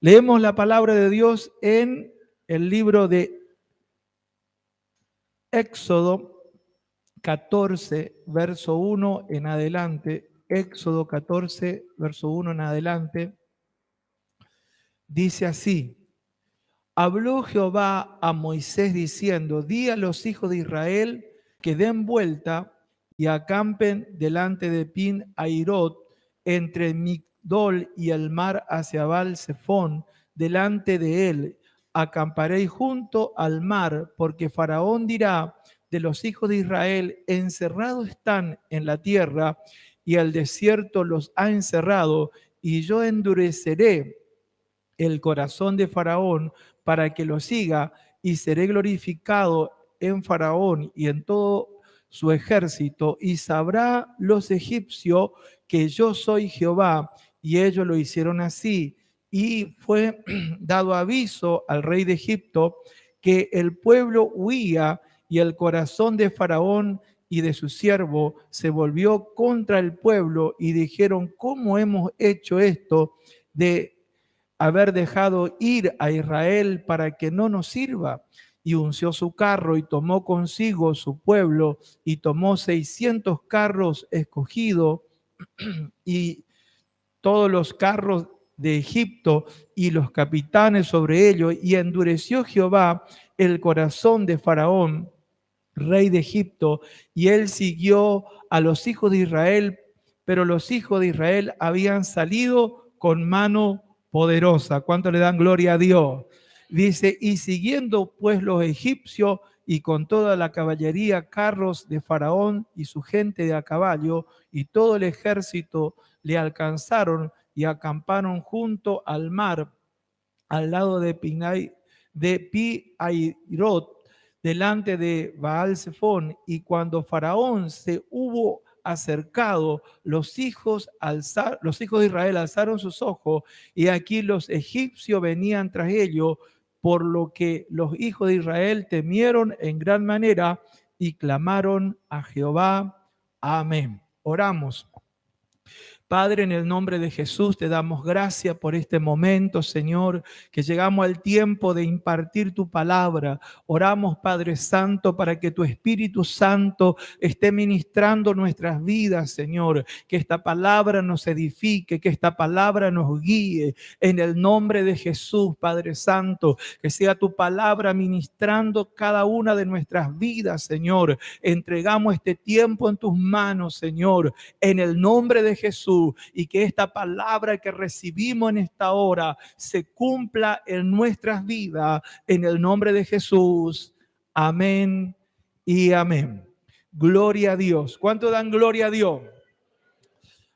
Leemos la palabra de Dios en el libro de Éxodo 14, verso 1 en adelante. Éxodo 14, verso 1 en adelante. Dice así: Habló Jehová a Moisés diciendo: Di a los hijos de Israel que den vuelta y acampen delante de Pin Airot, entre Migdol y el mar hacia Baal-Zephón, delante de él. Acamparéis junto al mar, porque Faraón dirá de los hijos de Israel: encerrados están en la tierra, y el desierto los ha encerrado, y yo endureceré el corazón de Faraón para que lo siga, y seré glorificado en Faraón y en todo su ejército, y sabrá los egipcios que yo soy Jehová. Y ellos lo hicieron así. Y fue dado aviso al rey de Egipto que el pueblo huía, y el corazón de Faraón y de su siervo se volvió contra el pueblo, y dijeron: ¿cómo hemos hecho esto de haber dejado ir a Israel para que no nos sirva? Y unció su carro y tomó consigo su pueblo, y tomó 600 carros escogidos y todos los carros de Egipto y los capitanes sobre ellos, y endureció Jehová el corazón de Faraón, rey de Egipto, y él siguió a los hijos de Israel, pero los hijos de Israel habían salido con mano poderosa. ¿Cuánto le dan gloria a Dios? Dice: y siguiendo pues los egipcios y con toda la caballería, carros de Faraón y su gente de a caballo, y todo el ejército le alcanzaron y acamparon junto al mar, al lado de Pi-Hairot, delante de Baal-Zephón. Y cuando Faraón se hubo acercado, los hijos de Israel alzaron sus ojos, y aquí los egipcios venían tras ellos, por lo que los hijos de Israel temieron en gran manera y clamaron a Jehová. Amén. Oramos. Padre, en el nombre de Jesús te damos gracias por este momento, Señor, que llegamos al tiempo de impartir tu palabra. Oramos, Padre Santo, para que tu Espíritu Santo esté ministrando nuestras vidas, Señor. Que esta palabra nos edifique, que esta palabra nos guíe. En el nombre de Jesús, Padre Santo, que sea tu palabra ministrando cada una de nuestras vidas, Señor. Entregamos este tiempo en tus manos, Señor, en el nombre de Jesús, y que esta palabra que recibimos en esta hora se cumpla en nuestras vidas, en el nombre de Jesús. Amén y amén. Gloria a Dios. ¿Cuánto dan gloria a Dios?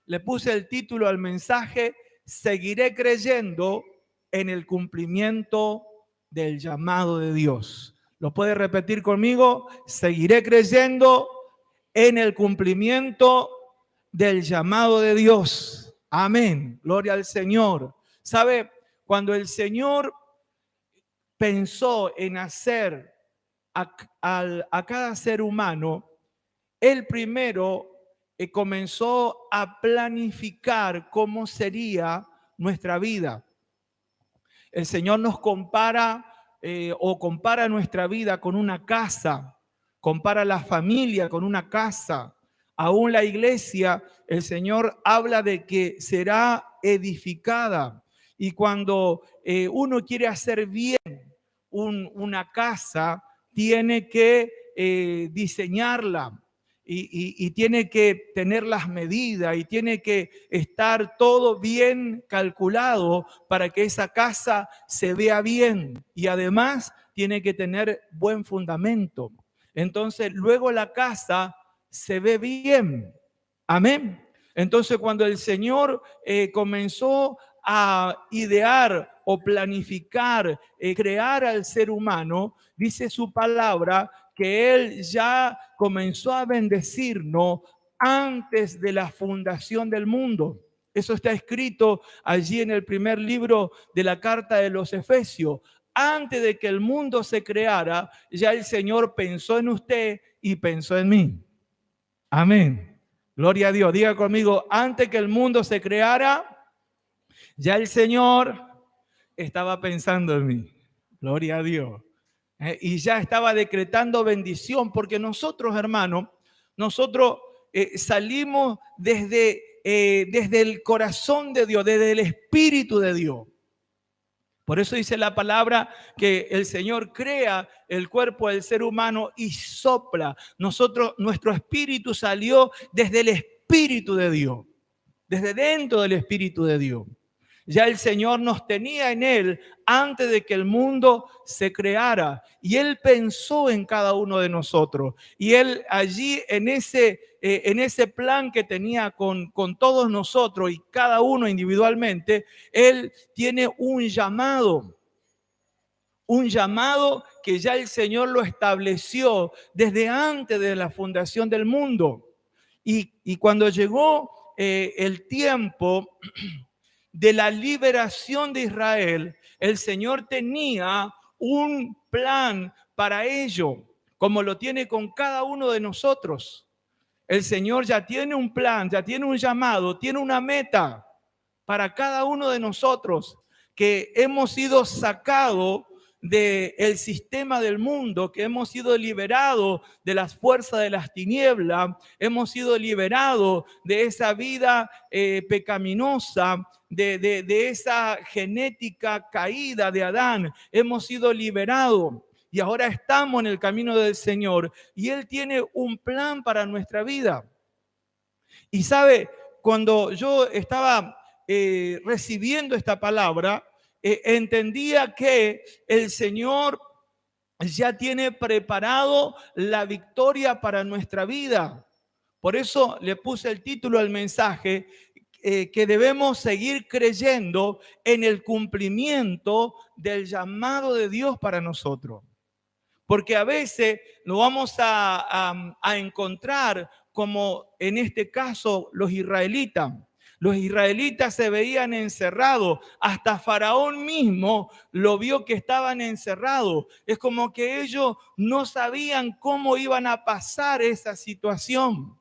Le puse el título al mensaje: seguiré creyendo en el cumplimiento del llamado de Dios. ¿Lo puede repetir conmigo? Seguiré creyendo en el cumplimiento del llamado de Dios. Amén. Gloria al Señor. ¿Sabe? Cuando el Señor pensó en hacer a cada ser humano, Él primero comenzó a planificar cómo sería nuestra vida. El Señor nos compara compara nuestra vida con una casa, compara la familia con una casa. Aún la iglesia, el Señor habla de que será edificada. Y cuando uno quiere hacer bien una casa, tiene que diseñarla. Y tiene que tener las medidas y tiene que estar todo bien calculado para que esa casa se vea bien, y además tiene que tener buen fundamento. Entonces luego la casa se ve bien. Amén. Entonces cuando el Señor comenzó a idear o planificar, crear al ser humano, dice su palabra que Él ya comenzó a bendecirnos antes de la fundación del mundo. Eso está escrito allí en el primer libro de la carta de los Efesios. Antes de que el mundo se creara, ya el Señor pensó en usted y pensó en mí. Amén. Gloria a Dios. Diga conmigo: antes que el mundo se creara, ya el Señor estaba pensando en mí. Gloria a Dios. Y ya estaba decretando bendición, porque nosotros, hermanos, nosotros salimos desde el corazón de Dios, desde el Espíritu de Dios. Por eso dice la palabra que el Señor crea el cuerpo del ser humano y sopla. Nuestro espíritu salió desde el Espíritu de Dios, desde dentro del Espíritu de Dios. Ya el Señor nos tenía en Él antes de que el mundo se creara. Y Él pensó en cada uno de nosotros. Y Él allí en ese plan que tenía con todos nosotros y cada uno individualmente, Él tiene un llamado. Un llamado que ya el Señor lo estableció desde antes de la fundación del mundo. Y cuando llegó el tiempo de la liberación de Israel, el Señor tenía un plan para ello, como lo tiene con cada uno de nosotros. El Señor ya tiene un plan, ya tiene un llamado, tiene una meta para cada uno de nosotros que hemos sido sacados del sistema del mundo, que hemos sido liberados de las fuerzas de las tinieblas, hemos sido liberados de esa vida pecaminosa, de esa genética caída de Adán, hemos sido liberados. Y ahora estamos en el camino del Señor y Él tiene un plan para nuestra vida. Y sabe, cuando yo estaba recibiendo esta palabra, entendía que el Señor ya tiene preparado la victoria para nuestra vida. Por eso le puse el título al mensaje, que debemos seguir creyendo en el cumplimiento del llamado de Dios para nosotros. Porque a veces nos vamos a encontrar como en este caso los israelitas. Los israelitas se veían encerrados, hasta Faraón mismo lo vio que estaban encerrados. Es como que ellos no sabían cómo iban a pasar esa situación.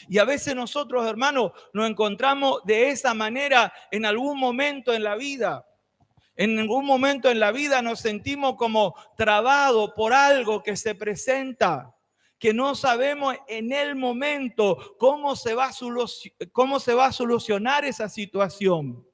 Y a veces nosotros, hermanos, nos encontramos de esa manera en algún momento en la vida. En algún momento en la vida nos sentimos como trabados por algo que se presenta, que no sabemos en el momento cómo se va a solucionar esa situación.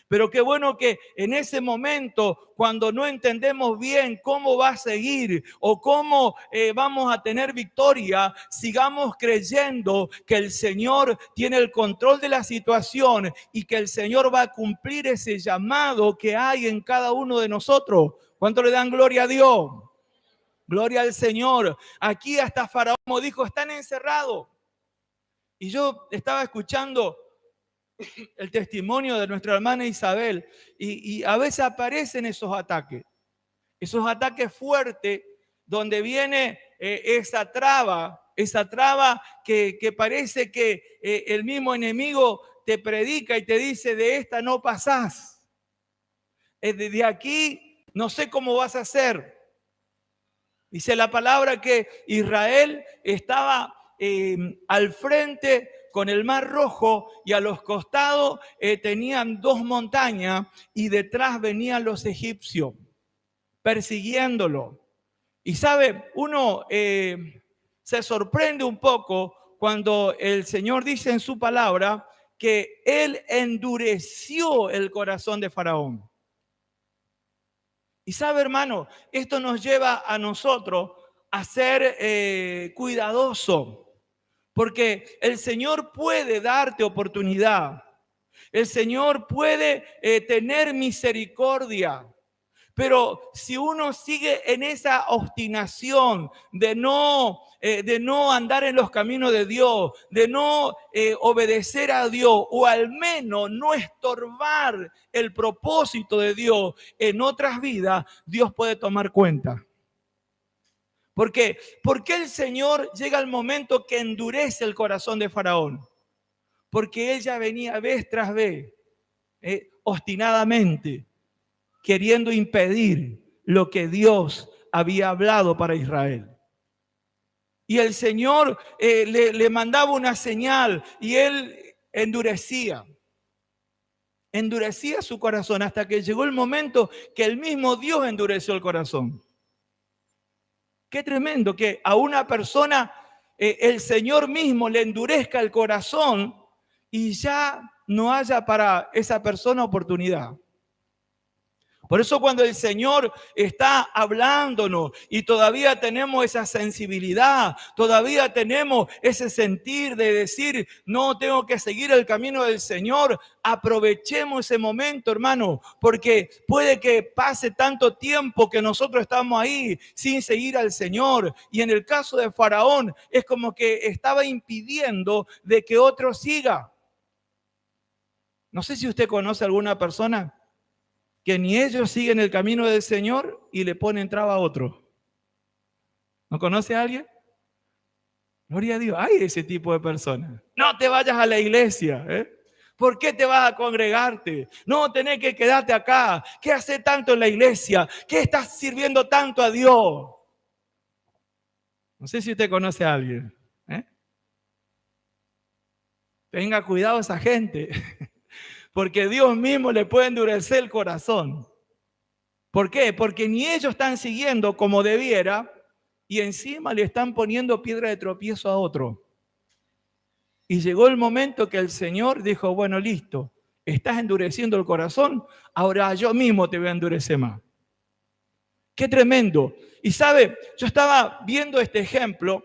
Pero qué bueno que en ese momento, cuando no entendemos bien cómo va a seguir o cómo vamos a tener victoria, sigamos creyendo que el Señor tiene el control de la situación y que el Señor va a cumplir ese llamado que hay en cada uno de nosotros. ¿Cuánto le dan gloria a Dios? Gloria al Señor. Aquí hasta Faraón dijo, están encerrados. Y yo estaba escuchando el testimonio de nuestra hermana Isabel y a veces aparecen esos ataques fuertes donde viene esa traba que parece que el mismo enemigo te predica y te dice, de esta no pasás, de aquí no sé cómo vas a hacer. Dice la palabra que Israel estaba al frente con el Mar Rojo y a los costados tenían dos montañas y detrás venían los egipcios persiguiéndolo. Y sabe, uno se sorprende un poco cuando el Señor dice en su palabra que Él endureció el corazón de Faraón. Y sabe, hermano, esto nos lleva a nosotros a ser cuidadosos, porque el Señor puede darte oportunidad. El Señor puede tener misericordia. Pero si uno sigue en esa obstinación de no andar en los caminos de Dios, de no obedecer a Dios, o al menos no estorbar el propósito de Dios en otras vidas, Dios puede tomar cuenta. ¿Por qué? Porque el Señor llega al momento que endurece el corazón de Faraón. Porque ella venía vez tras vez, obstinadamente, queriendo impedir lo que Dios había hablado para Israel. Y el Señor le mandaba una señal y él endurecía. endurecía su corazón hasta que llegó el momento que el mismo Dios endureció el corazón. Qué tremendo que a una persona el Señor mismo le endurezca el corazón y ya no haya para esa persona oportunidad. Por eso cuando el Señor está hablándonos y todavía tenemos esa sensibilidad, todavía tenemos ese sentir de decir, no tengo que seguir el camino del Señor, aprovechemos ese momento, hermano, porque puede que pase tanto tiempo que nosotros estamos ahí sin seguir al Señor. Y en el caso de Faraón es como que estaba impidiendo de que otro siga. No sé si usted conoce a alguna persona que ni ellos siguen el camino del Señor y le ponen traba a otro. ¿No conoce a alguien? Gloria a Dios, hay ese tipo de personas. No te vayas a la iglesia, ¿eh? ¿Por qué te vas a congregarte? No, tenés que quedarte acá. ¿Qué haces tanto en la iglesia? ¿Qué estás sirviendo tanto a Dios? No sé si usted conoce a alguien, ¿eh? Tenga cuidado esa gente, porque Dios mismo le puede endurecer el corazón. ¿Por qué? Porque ni ellos están siguiendo como debiera y encima le están poniendo piedra de tropiezo a otro. Y llegó el momento que el Señor dijo, bueno, listo, estás endureciendo el corazón, ahora yo mismo te voy a endurecer más. Qué tremendo. Y sabe, yo estaba viendo este ejemplo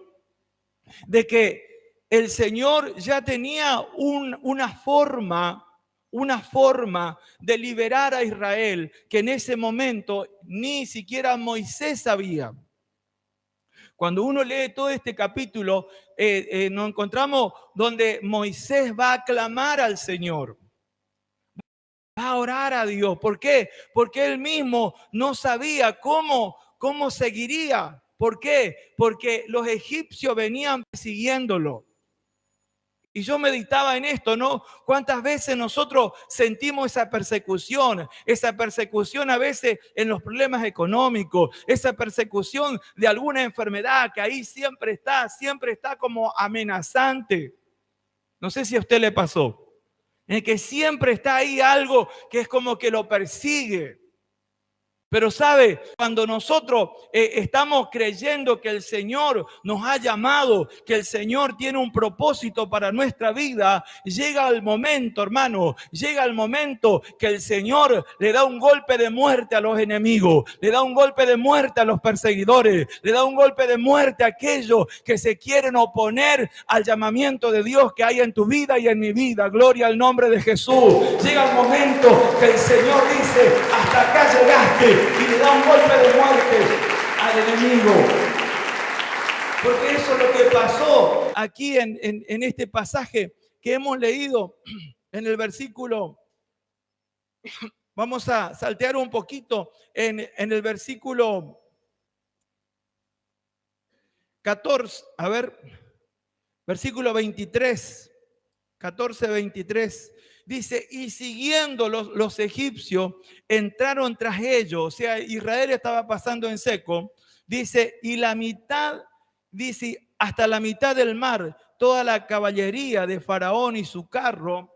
de que el Señor ya tenía una forma de liberar a Israel que en ese momento ni siquiera Moisés sabía. Cuando uno lee todo este capítulo, nos encontramos donde Moisés va a clamar al Señor. Va a orar a Dios. ¿Por qué? Porque él mismo no sabía cómo seguiría. ¿Por qué? Porque los egipcios venían persiguiéndolo. Y yo meditaba en esto, ¿no? ¿Cuántas veces nosotros sentimos esa persecución a veces en los problemas económicos, esa persecución de alguna enfermedad que ahí siempre está como amenazante? No sé si a usted le pasó, en que siempre está ahí algo que es como que lo persigue. Pero sabe, cuando nosotros estamos creyendo que el Señor nos ha llamado, que el Señor tiene un propósito para nuestra vida, llega el momento, hermano, llega el momento que el Señor le da un golpe de muerte a los enemigos, le da un golpe de muerte a los perseguidores, le da un golpe de muerte a aquellos que se quieren oponer al llamamiento de Dios que hay en tu vida y en mi vida. Gloria al nombre de Jesús. Llega el momento que el Señor dice, hasta acá llegaste. Y le da un golpe de muerte al enemigo. Porque eso es lo que pasó aquí en este pasaje que hemos leído en el versículo. Vamos a saltear un poquito en el versículo 14. A ver, versículo 23. 14, 23. Dice, y siguiendo los egipcios, entraron tras ellos. O sea, Israel estaba pasando en seco. Dice, y la mitad, dice, hasta la mitad del mar, toda la caballería de Faraón y su carro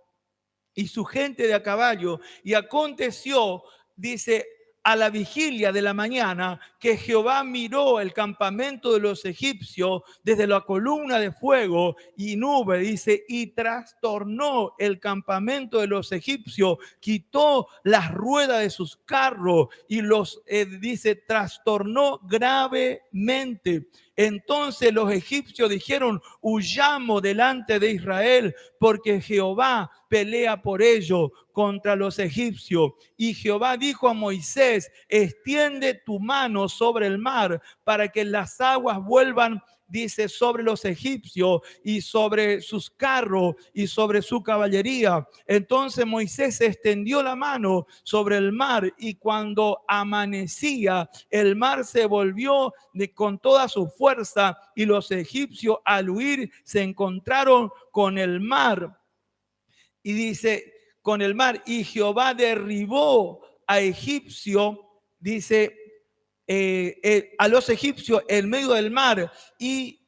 y su gente de a caballo. Y aconteció, dice, a la vigilia de la mañana, que Jehová miró el campamento de los egipcios desde la columna de fuego y nube, dice, y trastornó el campamento de los egipcios, quitó las ruedas de sus carros y los, dice, trastornó gravemente. Entonces los egipcios dijeron, huyamos delante de Israel, porque Jehová pelea por ellos contra los egipcios. Y Jehová dijo a Moisés, extiende tu mano sobre el mar para que las aguas vuelvan, dice, sobre los egipcios y sobre sus carros y sobre su caballería. Entonces Moisés extendió la mano sobre el mar y cuando amanecía, el mar se volvió con toda su fuerza y los egipcios al huir se encontraron con el mar. Y dice, con el mar, y Jehová derribó a egipcio, dice, a los egipcios en medio del mar y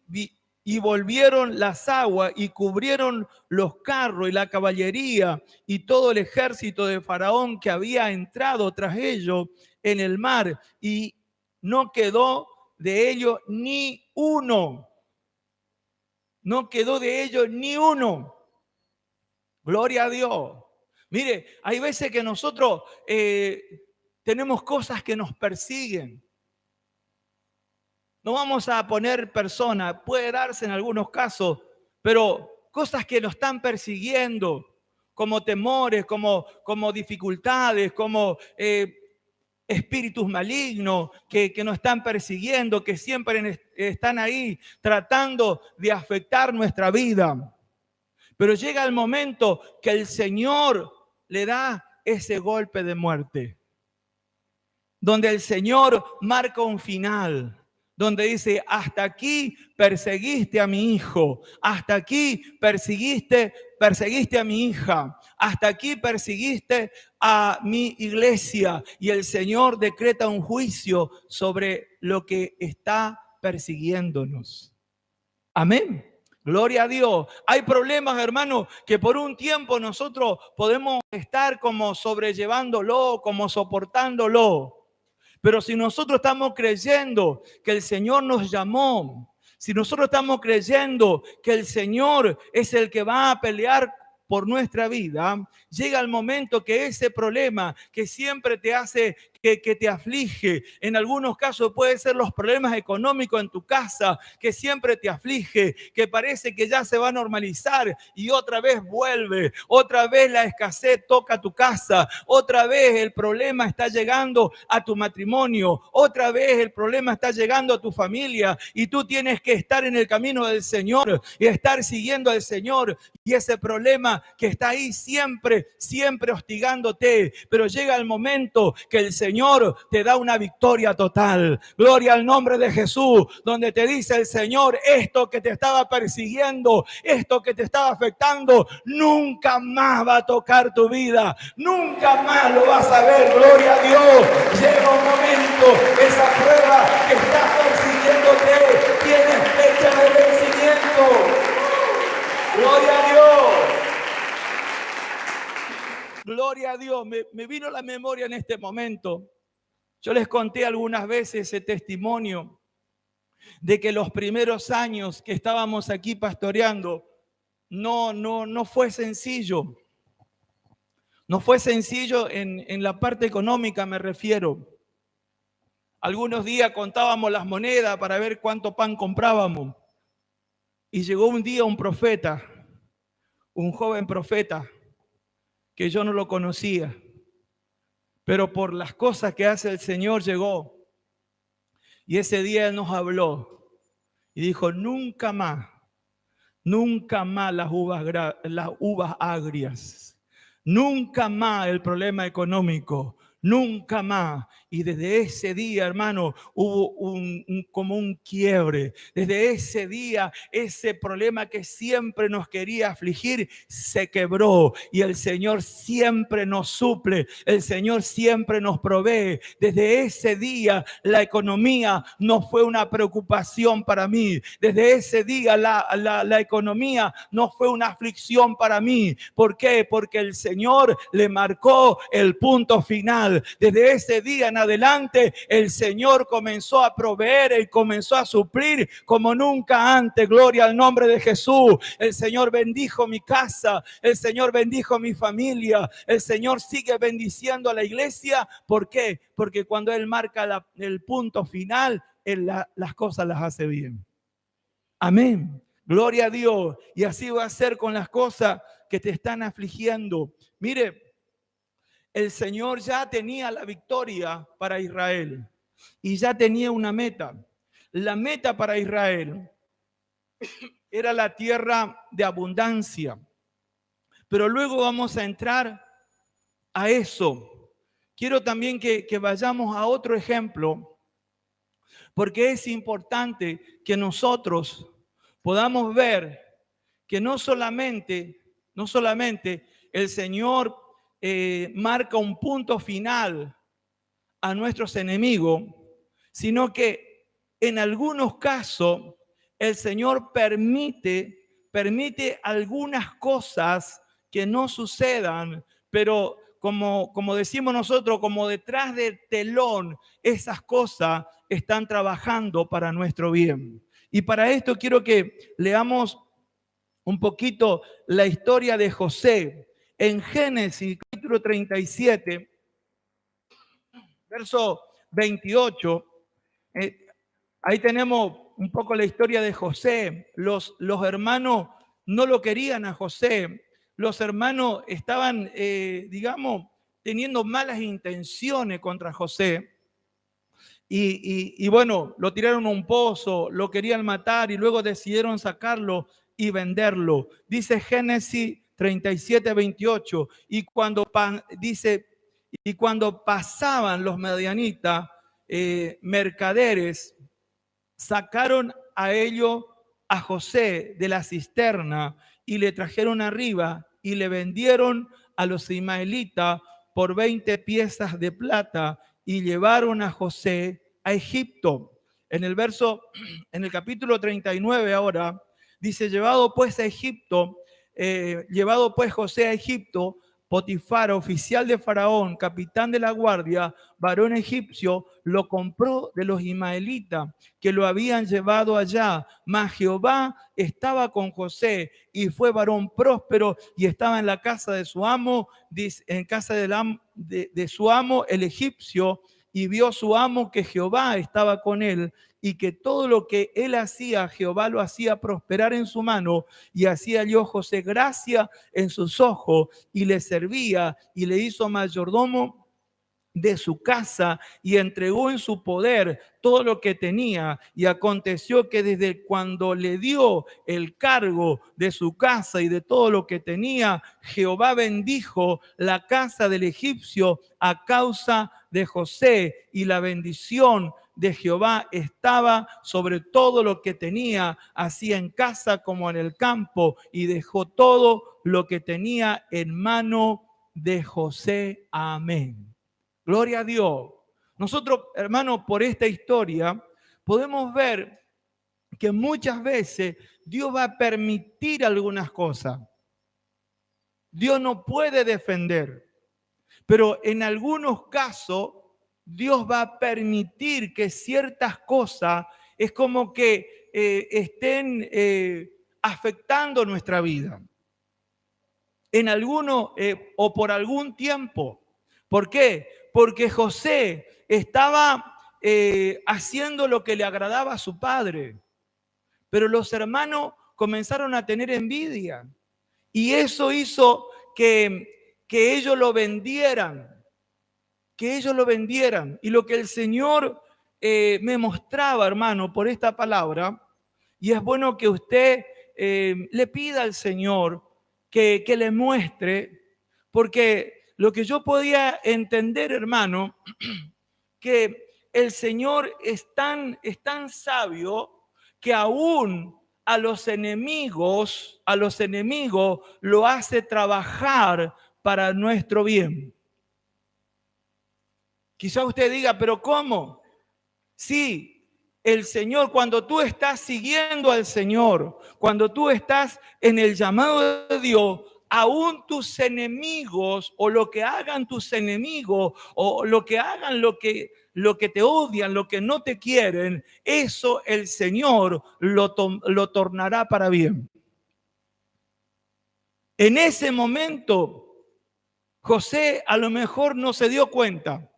y volvieron las aguas y cubrieron los carros y la caballería y todo el ejército de Faraón que había entrado tras ellos en el mar, y no quedó de ellos ni uno. No quedó de ellos ni uno. Gloria a Dios. Mire, hay veces que nosotros tenemos cosas que nos persiguen. No vamos a poner personas, puede darse en algunos casos, pero cosas que nos están persiguiendo, como temores, como dificultades, como espíritus malignos que nos están persiguiendo, que siempre están ahí tratando de afectar nuestra vida. Pero llega el momento que el Señor le da ese golpe de muerte, donde el Señor marca un final, donde dice: hasta aquí perseguiste a mi hijo, hasta aquí perseguiste a mi hija, hasta aquí perseguiste a mi iglesia, y el Señor decreta un juicio sobre lo que está persiguiéndonos. Amén. Gloria a Dios. Hay problemas, hermanos, que por un tiempo nosotros podemos estar como sobrellevándolo, como soportándolo. Pero si nosotros estamos creyendo que el Señor nos llamó, si nosotros estamos creyendo que el Señor es el que va a pelear por nuestra vida, llega el momento que ese problema que siempre te hace, que te aflige, en algunos casos puede ser los problemas económicos en tu casa, que siempre te aflige, que parece que ya se va a normalizar y otra vez vuelve, otra vez la escasez toca tu casa, otra vez el problema está llegando a tu matrimonio, otra vez el problema está llegando a tu familia, y tú tienes que estar en el camino del Señor y estar siguiendo al Señor, y ese problema que está ahí siempre hostigándote, pero llega el momento que el Señor te da una victoria total. Gloria al nombre de Jesús, donde te dice el Señor: esto que te estaba persiguiendo, esto que te estaba afectando, nunca más va a tocar tu vida, nunca más lo vas a ver. Gloria a Dios. Llega un momento, esa prueba que está persiguiéndote tiene fecha de vencimiento. Gloria a Dios. Gloria a Dios. Me vino a la memoria en este momento. Yo les conté algunas veces ese testimonio de que los primeros años que estábamos aquí pastoreando no fue sencillo. No fue sencillo en la parte económica, me refiero. Algunos días contábamos las monedas para ver cuánto pan comprábamos. Y llegó un día un profeta, un joven profeta, que yo no lo conocía, pero por las cosas que hace el Señor llegó. Y ese día Él nos habló y dijo: nunca más las uvas agrias, nunca más el problema económico, nunca más. Y desde ese día, hermano, hubo como un quiebre. Desde ese día, ese problema que siempre nos quería afligir se quebró, y el Señor siempre nos suple, el Señor siempre nos provee. Desde ese día, la economía no fue una preocupación para mí. Desde ese día, la economía no fue una aflicción para mí. ¿Por qué? Porque el Señor le marcó el punto final. Desde ese día en adelante, el Señor comenzó a proveer y comenzó a suplir como nunca antes. Gloria al nombre de Jesús. El Señor bendijo mi casa, el Señor bendijo mi familia, el Señor sigue bendiciendo a la iglesia. ¿Por qué? Porque cuando Él marca el punto final, Él las cosas las hace bien. Amén. Gloria a Dios. Y así va a ser con las cosas que te están afligiendo. Mire, el Señor ya tenía la victoria para Israel y ya tenía una meta. La meta para Israel era la tierra de abundancia. Pero luego vamos a entrar a eso. Quiero también que vayamos a otro ejemplo, porque es importante que nosotros podamos ver que no solamente el Señor marca un punto final a nuestros enemigos, sino que en algunos casos el Señor permite algunas cosas que no sucedan, pero como decimos nosotros, como detrás del telón, esas cosas están trabajando para nuestro bien. Y para esto quiero que leamos un poquito la historia de José. En Génesis capítulo 37, verso 28, eh, ahí tenemos un poco la historia de José. Los hermanos no lo querían a José. Los hermanos estaban, digamos, teniendo malas intenciones contra José. Y bueno, lo tiraron a un pozo, lo querían matar y luego decidieron sacarlo y venderlo. Dice Génesis 37, 28. Dice, y cuando pasaban los medianitas, mercaderes, sacaron a ellos a José de la cisterna y le trajeron arriba y le vendieron a los ismaelitas por 20 piezas de plata y llevaron a José a Egipto. En el capítulo 39 ahora, dice, llevado pues José a Egipto, Potifar, oficial de Faraón, capitán de la guardia, varón egipcio, lo compró de los ismaelitas que lo habían llevado allá. Mas Jehová estaba con José y fue varón próspero y estaba en la casa de su amo, en casa de su amo el egipcio, y vio su amo que Jehová estaba con él y que todo lo que él hacía, Jehová lo hacía prosperar en su mano, y hacía halló José gracia en sus ojos y le servía y le hizo mayordomo de su casa y entregó en su poder todo lo que tenía. Y aconteció que desde cuando le dio el cargo de su casa y de todo lo que tenía, Jehová bendijo la casa del egipcio a causa de José, y la bendición de Jehová estaba sobre todo lo que tenía, así en casa como en el campo, y dejó todo lo que tenía en mano de José. Amén. Gloria a Dios. Nosotros, hermanos, por esta historia podemos ver que muchas veces Dios va a permitir algunas cosas. Dios no puede defender, pero en algunos casos Dios va a permitir que ciertas cosas es como que estén afectando nuestra vida. En alguno o por algún tiempo. ¿Por qué? Porque José estaba haciendo lo que le agradaba a su padre, pero los hermanos comenzaron a tener envidia y eso hizo que ellos lo vendieran, Y lo que el Señor me mostraba, hermano, por esta palabra, y es bueno que usted le pida al Señor que le muestre, porque lo que yo podía entender, hermano, que el Señor es tan sabio que aún a los enemigos lo hace trabajar para nuestro bien. Quizá usted diga, pero ¿cómo? Sí, el Señor, cuando tú estás siguiendo al Señor, cuando tú estás en el llamado de Dios, aún tus enemigos o lo que hagan tus enemigos o lo que hagan lo que te odian, lo que no te quieren, eso el Señor lo tornará para bien. En ese momento, José a lo mejor no se dio cuenta,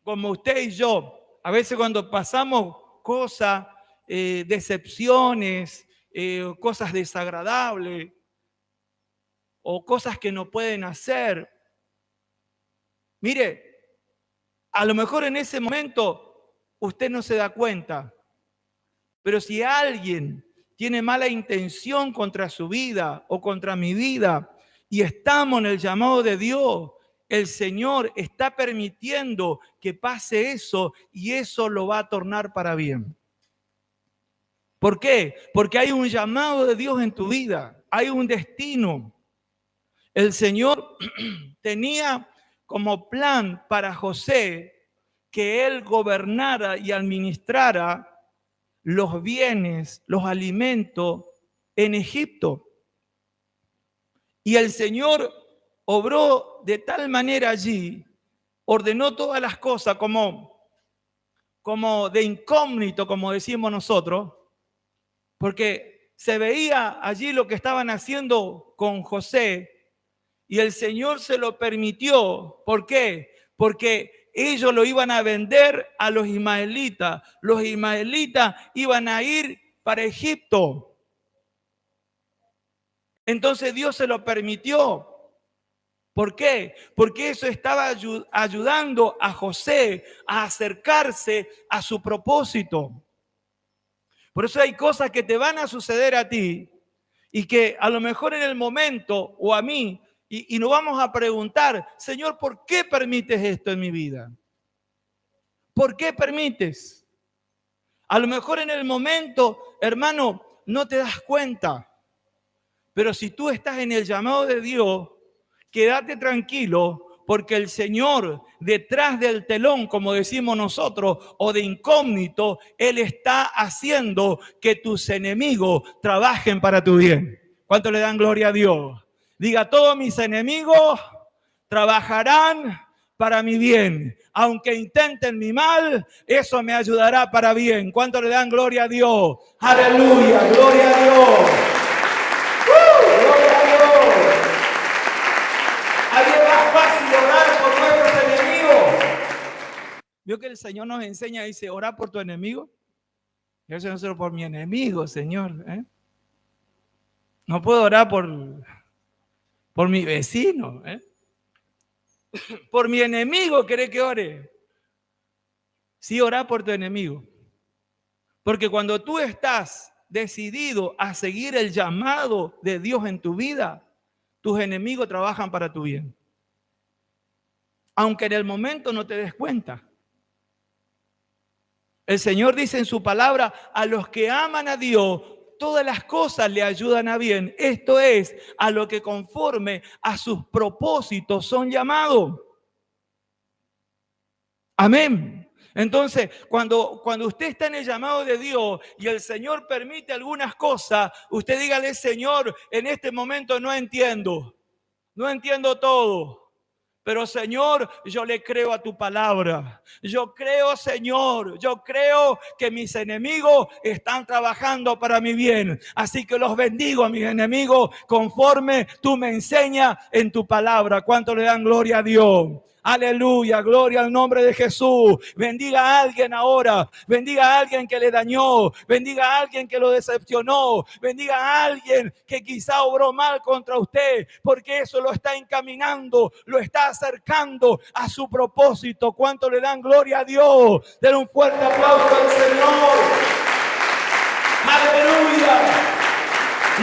como usted y yo, a veces cuando pasamos cosas, decepciones, cosas desagradables o cosas que no pueden hacer, mire, a lo mejor en ese momento usted no se da cuenta, pero si alguien tiene mala intención contra su vida o contra mi vida y estamos en el llamado de Dios, el Señor está permitiendo que pase eso y eso lo va a tornar para bien. ¿Por qué? Porque hay un llamado de Dios en tu vida, hay un destino. El Señor tenía como plan para José que él gobernara y administrara los bienes, los alimentos en Egipto. Y el Señor obró de tal manera allí, ordenó todas las cosas como de incógnito, como decimos nosotros, porque se veía allí lo que estaban haciendo con José y el Señor se lo permitió. ¿Por qué? Porque ellos lo iban a vender a los ismaelitas. Los ismaelitas iban a ir para Egipto. Entonces Dios se lo permitió. ¿Por qué? Porque eso estaba ayudando a José a acercarse a su propósito. Por eso hay cosas que te van a suceder a ti y que a lo mejor en el momento o a mí, y nos vamos a preguntar, Señor, ¿por qué permites esto en mi vida? ¿Por qué permites? A lo mejor en el momento, hermano, no te das cuenta. Pero si tú estás en el llamado de Dios, quédate tranquilo, porque el Señor, detrás del telón, como decimos nosotros, o de incógnito, Él está haciendo que tus enemigos trabajen para tu bien. ¿Cuánto le dan gloria a Dios? Diga, todos mis enemigos trabajarán para mi bien. Aunque intenten mi mal, eso me ayudará para bien. ¿Cuánto le dan gloria a Dios? Aleluya, gloria a Dios. Gloria a Dios. Ahí es más fácil orar por nuestros enemigos. ¿Vio que el Señor nos enseña? Dice, orar por tu enemigo. Yo no solo por mi enemigo, Señor. No puedo orar por mi vecino. Por mi enemigo, ¿querés que ore? Sí, orar por tu enemigo. Porque cuando tú estás decidido a seguir el llamado de Dios en tu vida, tus enemigos trabajan para tu bien. Aunque en el momento no te des cuenta. El Señor dice en su palabra, a los que aman a Dios, todas las cosas le ayudan a bien. Esto es, a lo que conforme a sus propósitos son llamados. Amén. Entonces, cuando usted está en el llamado de Dios y el Señor permite algunas cosas, usted dígale, Señor, en este momento no entiendo todo. Pero Señor, yo le creo a tu palabra. Yo creo, Señor, yo creo que mis enemigos están trabajando para mi bien. Así que los bendigo a mis enemigos conforme tú me enseñas en tu palabra. ¿Cuánto le dan gloria a Dios? Aleluya, gloria al nombre de Jesús. Bendiga a alguien ahora, bendiga a alguien que le dañó, bendiga a alguien que lo decepcionó, bendiga a alguien que quizá obró mal contra usted, porque eso lo está encaminando, lo está acercando a su propósito. ¿Cuánto le dan gloria a Dios? Den un fuerte aplauso al Señor. Aleluya.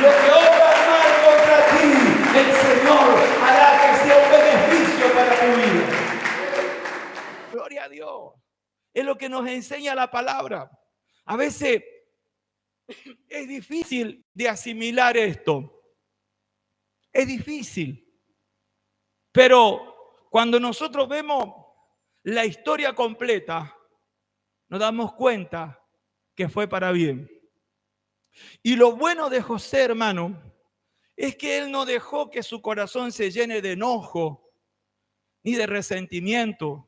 Lo que obra mal contra ti, el Señor hará que sea un beneficio para tu vida. Gloria a Dios. Es lo que nos enseña la palabra. A veces es difícil de asimilar esto. Es difícil. Pero cuando nosotros vemos la historia completa, nos damos cuenta que fue para bien. Y lo bueno de José, hermano, es que él no dejó que su corazón se llene de enojo ni de resentimiento,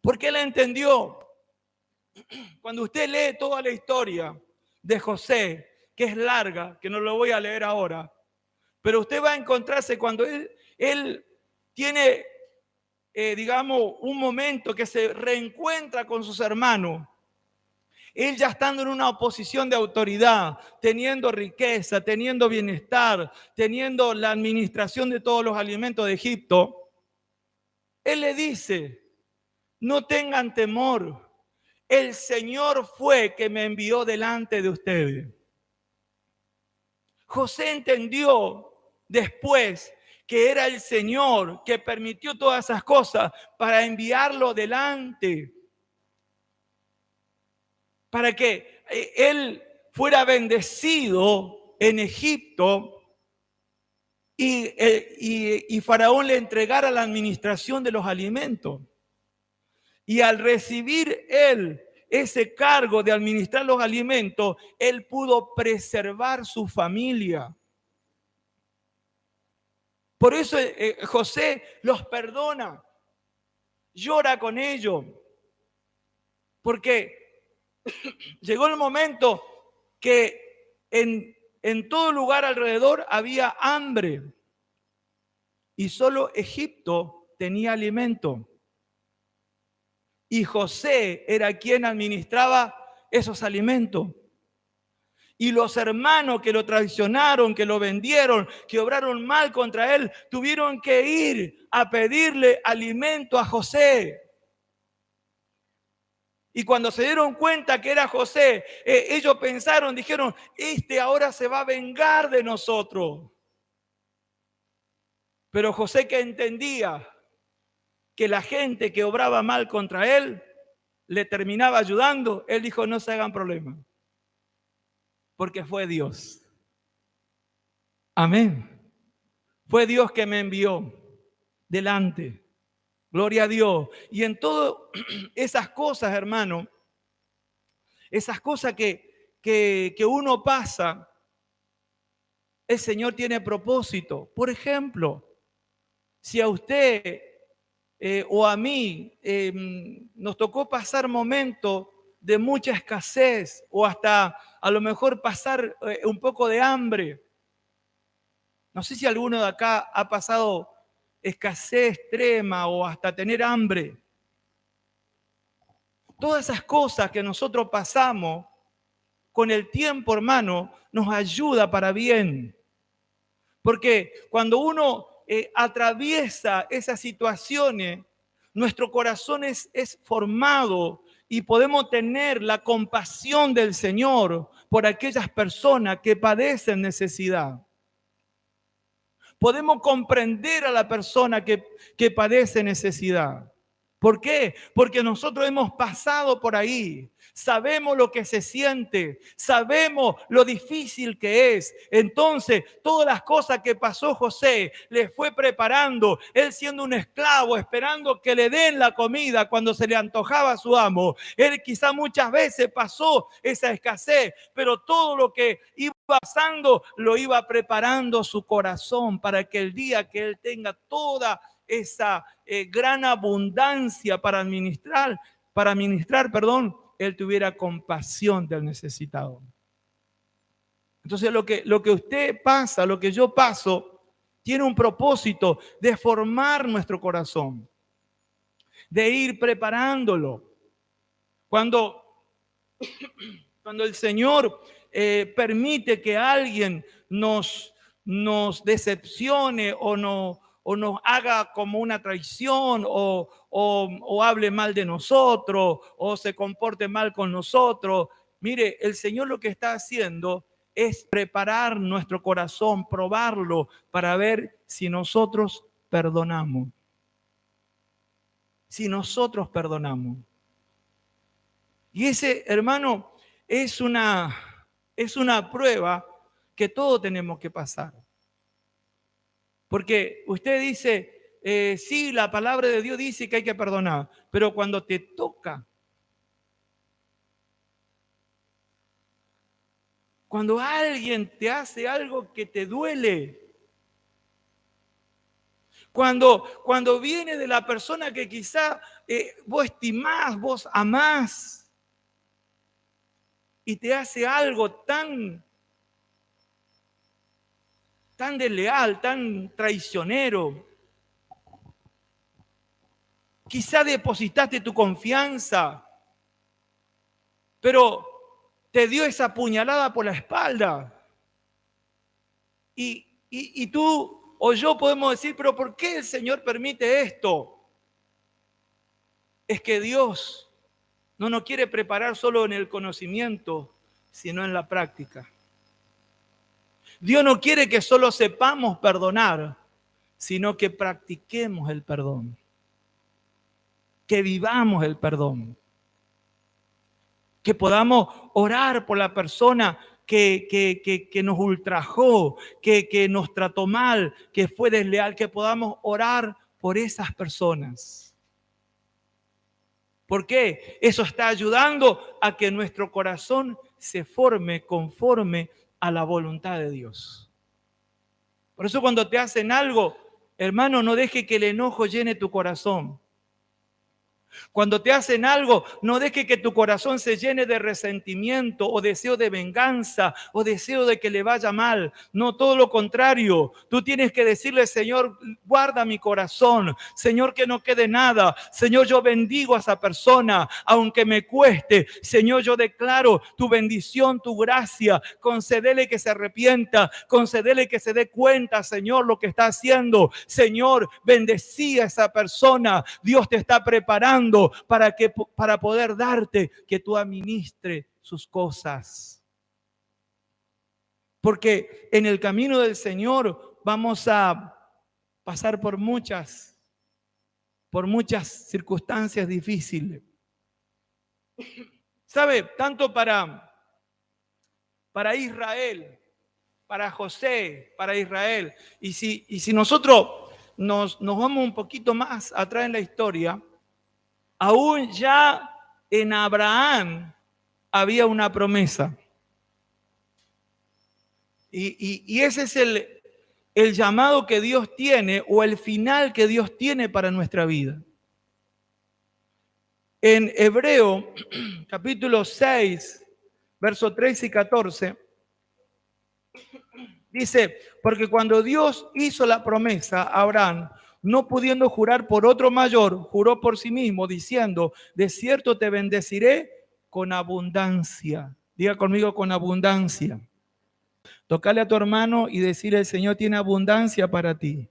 porque él entendió. Cuando usted lee toda la historia de José, que es larga, que no lo voy a leer ahora, pero usted va a encontrarse cuando él tiene, digamos, un momento que se reencuentra con sus hermanos. Él ya estando en una posición de autoridad, teniendo riqueza, teniendo bienestar, teniendo la administración de todos los alimentos de Egipto, él le dice, no tengan temor, el Señor fue que me envió delante de ustedes. José entendió después que era el Señor que permitió todas esas cosas para enviarlo delante, para que él fuera bendecido en Egipto y Faraón le entregara la administración de los alimentos. Y al recibir él ese cargo de administrar los alimentos, él pudo preservar su familia. Por eso José los perdona, llora con ellos, porque llegó el momento que en todo lugar alrededor había hambre y solo Egipto tenía alimento. Y José era quien administraba esos alimentos. Y los hermanos que lo traicionaron, que lo vendieron, que obraron mal contra él, tuvieron que ir a pedirle alimento a José. Y cuando se dieron cuenta que era José, ellos pensaron, dijeron, este ahora se va a vengar de nosotros. Pero José, que entendía que la gente que obraba mal contra él le terminaba ayudando, él dijo, no se hagan problema, porque fue Dios. Amén. Fue Dios que me envió delante. Gloria a Dios. Y en todas esas cosas, hermano, esas cosas que uno pasa, el Señor tiene propósito. Por ejemplo, si a usted o a mí nos tocó pasar momentos de mucha escasez o hasta a lo mejor pasar un poco de hambre. No sé si alguno de acá ha pasado escasez extrema o hasta tener hambre. Todas esas cosas que nosotros pasamos con el tiempo, hermano, nos ayuda para bien. Porque cuando uno atraviesa esas situaciones, nuestro corazón es formado y podemos tener la compasión del Señor por aquellas personas que padecen necesidad. Podemos comprender a la persona que padece necesidad. ¿Por qué? Porque nosotros hemos pasado por ahí. Sabemos lo que se siente, sabemos lo difícil que es. Entonces, todas las cosas que pasó José le fue preparando, él siendo un esclavo, esperando que le den la comida cuando se le antojaba a su amo. Él quizá muchas veces pasó esa escasez, pero todo lo que iba pasando lo iba preparando su corazón para que el día que él tenga toda esa gran abundancia para administrar, él tuviera compasión del necesitado. Entonces lo que usted pasa, lo que yo paso, tiene un propósito de formar nuestro corazón, de ir preparándolo. Cuando el Señor permite que alguien nos decepcione o nos haga como una traición o hable mal de nosotros o se comporte mal con nosotros. Mire, el Señor lo que está haciendo es preparar nuestro corazón, probarlo para ver si nosotros perdonamos. Si nosotros perdonamos. Y ese, hermano, es una prueba que todos tenemos que pasar. Porque usted dice, sí, la palabra de Dios dice que hay que perdonar, pero cuando te toca, cuando alguien te hace algo que te duele, cuando viene de la persona que quizá vos estimás, vos amás, y te hace algo tan desleal, tan traicionero. Quizá depositaste tu confianza, pero te dio esa puñalada por la espalda. Y tú o yo podemos decir, pero ¿por qué el Señor permite esto? Es que Dios no nos quiere preparar solo en el conocimiento, sino en la práctica. Dios no quiere que solo sepamos perdonar, sino que practiquemos el perdón. Que vivamos el perdón. Que podamos orar por la persona que nos ultrajó, que nos trató mal, que fue desleal, que podamos orar por esas personas. ¿Por qué? Eso está ayudando a que nuestro corazón se forme conforme a la voluntad de Dios. Por eso cuando te hacen algo, hermano, no deje que el enojo llene tu corazón. Cuando te hacen algo, no deje que tu corazón se llene de resentimiento o deseo de venganza o deseo de que le vaya mal. No, todo lo contrario. Tú tienes que decirle, Señor, guarda mi corazón. Señor, que no quede nada. Señor, yo bendigo a esa persona, aunque me cueste. Señor, yo declaro tu bendición, tu gracia. Concédele que se arrepienta. Concédele que se dé cuenta, Señor, lo que está haciendo. Señor, bendecí a esa persona. Dios te está preparando para poder darte que tú administres sus cosas. Porque en el camino del Señor vamos a pasar por muchas circunstancias difíciles. ¿Sabe? Tanto para Israel, para José, para Israel. Y si nosotros nos vamos un poquito más atrás en la historia, aún ya en Abraham había una promesa. Y ese es el llamado que Dios tiene o el final que Dios tiene para nuestra vida. En Hebreo, capítulo 6, versos 13 y 14, dice, porque cuando Dios hizo la promesa a Abraham, no pudiendo jurar por otro mayor, juró por sí mismo, diciendo, de cierto te bendeciré con abundancia. Diga conmigo, con abundancia. Tocale a tu hermano y decirle, el Señor tiene abundancia para ti.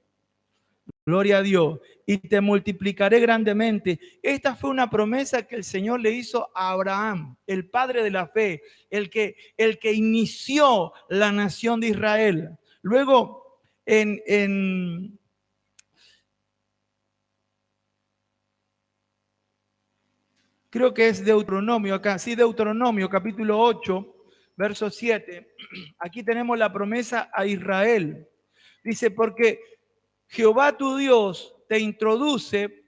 Gloria a Dios. Y te multiplicaré grandemente. Esta fue una promesa que el Señor le hizo a Abraham, el padre de la fe, el que inició la nación de Israel. Luego, creo que es Deuteronomio acá, sí, Deuteronomio, capítulo 8, verso 7. Aquí tenemos la promesa a Israel. Dice, porque Jehová tu Dios te introduce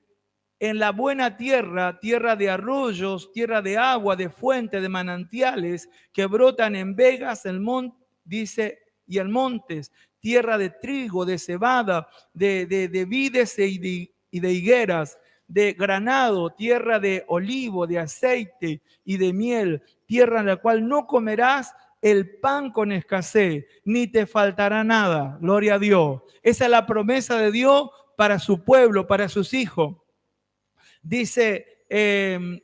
en la buena tierra, tierra de arroyos, tierra de agua, de fuente, de manantiales que brotan en vegas, el monte, dice, y en montes, tierra de trigo, de cebada, de vides y de higueras, de granado, tierra de olivo, de aceite y de miel, tierra en la cual no comerás el pan con escasez, ni te faltará nada. Gloria a Dios. Esa es la promesa de Dios para su pueblo, para sus hijos. Dice,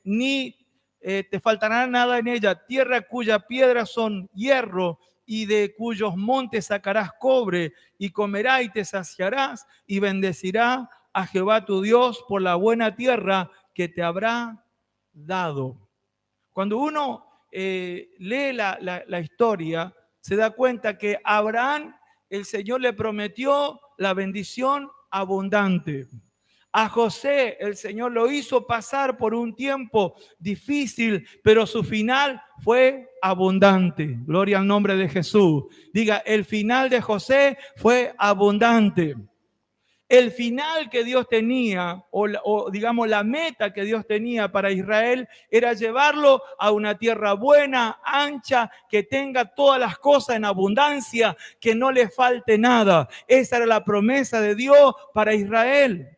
ni te faltará nada en ella, tierra cuya piedras son hierro y de cuyos montes sacarás cobre, y comerás y te saciarás y bendecirá a Jehová tu Dios por la buena tierra que te habrá dado. Cuando uno lee la historia, se da cuenta que a Abraham el Señor le prometió la bendición abundante. A José el Señor lo hizo pasar por un tiempo difícil, pero su final fue abundante. Gloria al nombre de Jesús. Diga, el final de José fue abundante. El final que Dios tenía, o digamos la meta que Dios tenía para Israel, era llevarlo a una tierra buena, ancha, que tenga todas las cosas en abundancia, que no le falte nada. Esa era la promesa de Dios para Israel.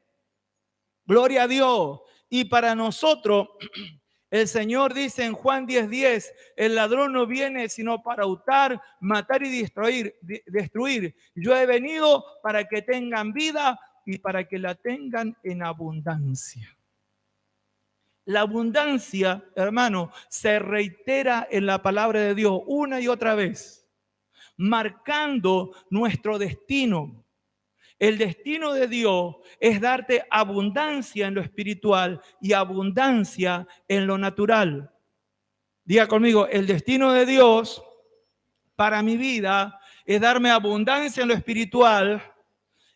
Gloria a Dios. Y para nosotros, el Señor dice en Juan 10:10, el ladrón no viene sino para hurtar, matar y destruir. Yo he venido para que tengan vida y para que la tengan en abundancia. La abundancia, hermano, se reitera en la palabra de Dios una y otra vez, marcando nuestro destino. El destino de Dios es darte abundancia en lo espiritual y abundancia en lo natural. Diga conmigo, el destino de Dios para mi vida es darme abundancia en lo espiritual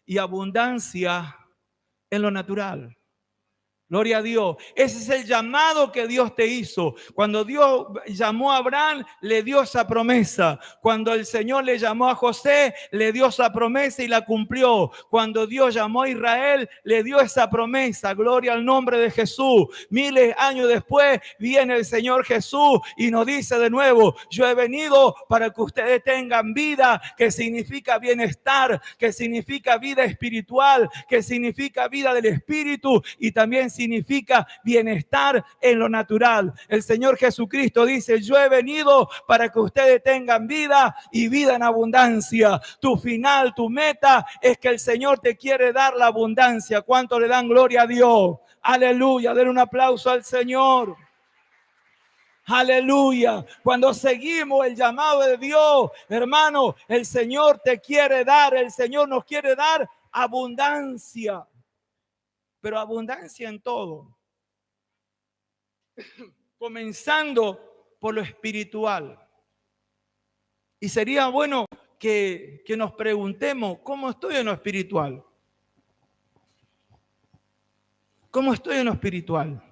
y abundancia en lo natural. Gloria a Dios. Ese es el llamado que Dios te hizo. Cuando Dios llamó a Abraham, le dio esa promesa. Cuando el Señor le llamó a José, le dio esa promesa y la cumplió. Cuando Dios llamó a Israel, le dio esa promesa. Gloria al nombre de Jesús. Miles de años después viene el Señor Jesús y nos dice de nuevo: yo he venido para que ustedes tengan vida, que significa bienestar, que significa vida espiritual, que significa vida del espíritu y también significa bienestar en lo natural. El Señor Jesucristo dice: yo he venido para que ustedes tengan vida y vida en abundancia. Tu final, tu meta es que el Señor te quiere dar la abundancia. ¿Cuánto le dan gloria a Dios? Aleluya, den un aplauso al Señor. Aleluya. Cuando seguimos el llamado de Dios, hermano, el Señor te quiere dar, el Señor nos quiere dar abundancia. Pero abundancia en todo. Comenzando por lo espiritual. Y sería bueno que nos preguntemos: ¿cómo estoy en lo espiritual? ¿Cómo estoy en lo espiritual?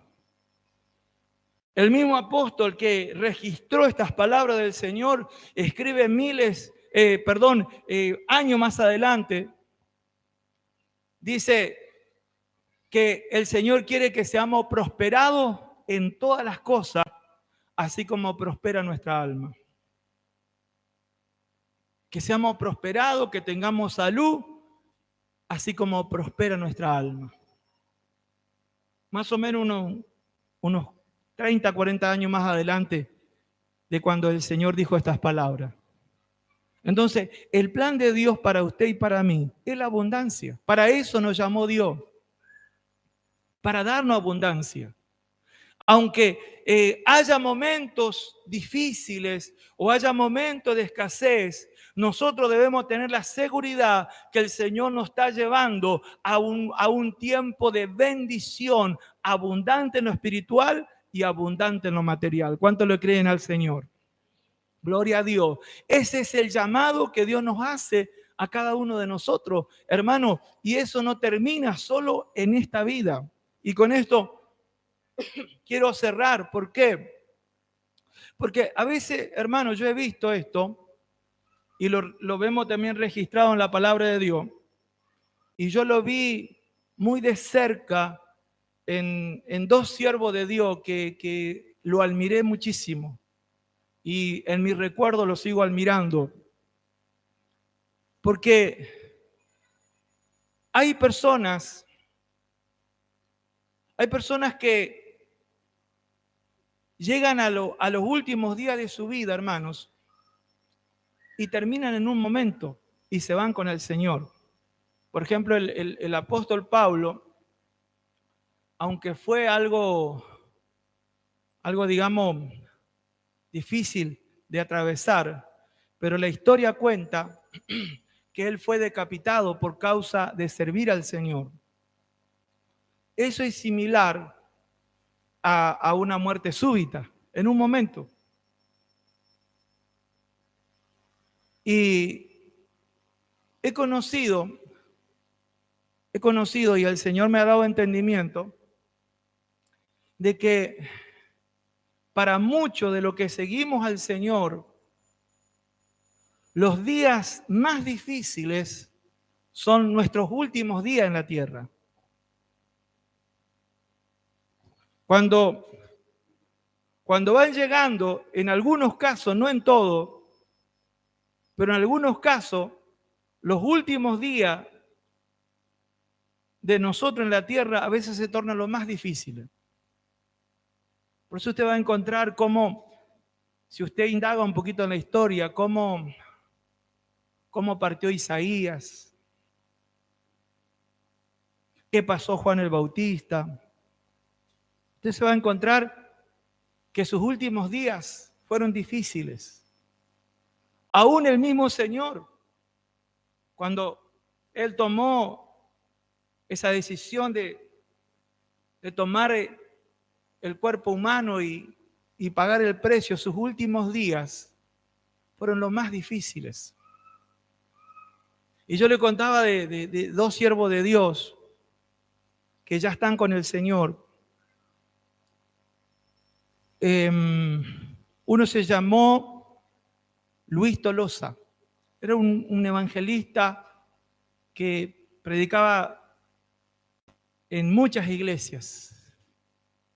El mismo apóstol que registró estas palabras del Señor escribe años más adelante. Dice que el Señor quiere que seamos prosperados en todas las cosas, así como prospera nuestra alma. Que seamos prosperados, que tengamos salud, así como prospera nuestra alma. Más o menos unos 30, 40 años más adelante de cuando el Señor dijo estas palabras. Entonces, el plan de Dios para usted y para mí es la abundancia. Para eso nos llamó Dios, para darnos abundancia. Aunque haya momentos difíciles o haya momentos de escasez, nosotros debemos tener la seguridad que el Señor nos está llevando a un tiempo de bendición abundante en lo espiritual y abundante en lo material. ¿Cuánto le creen al Señor? Gloria a Dios. Ese es el llamado que Dios nos hace a cada uno de nosotros, hermano. Y eso no termina solo en esta vida. Y con esto quiero cerrar. ¿Por qué? Porque a veces, hermano, yo he visto esto y lo vemos también registrado en la palabra de Dios. Y yo lo vi muy de cerca en dos siervos de Dios que lo admiré muchísimo. Y en mi recuerdo lo sigo admirando. Porque hay personas que llegan a los últimos días de su vida, hermanos, y terminan en un momento y se van con el Señor. Por ejemplo, el apóstol Pablo, aunque fue algo, digamos, difícil de atravesar, pero la historia cuenta que él fue decapitado por causa de servir al Señor. Eso es similar a una muerte súbita, en un momento. Y he conocido y el Señor me ha dado entendimiento de que para mucho de lo que seguimos al Señor, los días más difíciles son nuestros últimos días en la tierra. Cuando van llegando, en algunos casos, no en todo, pero en algunos casos, los últimos días de nosotros en la tierra a veces se tornan los más difíciles. Por eso usted va a encontrar cómo, si usted indaga un poquito en la historia, cómo partió Isaías, qué pasó Juan el Bautista. Usted se va a encontrar que sus últimos días fueron difíciles. Aún el mismo Señor, cuando Él tomó esa decisión de tomar el cuerpo humano y pagar el precio, sus últimos días fueron los más difíciles. Y yo le contaba de dos siervos de Dios que ya están con el Señor. Uno se llamó Luis Tolosa. Era un evangelista que predicaba en muchas iglesias.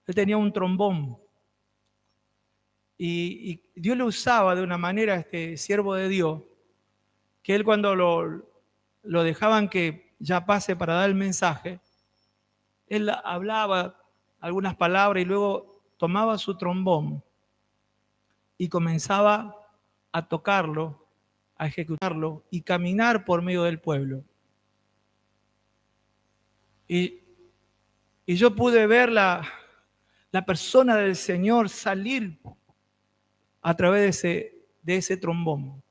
Él tenía un trombón y Dios lo usaba de una manera, este siervo de Dios, que él cuando lo dejaban que ya pase para dar el mensaje, él hablaba algunas palabras y luego tomaba su trombón y comenzaba a tocarlo, a ejecutarlo y caminar por medio del pueblo. Y, y yo pude ver la persona del Señor salir a través de ese trombón.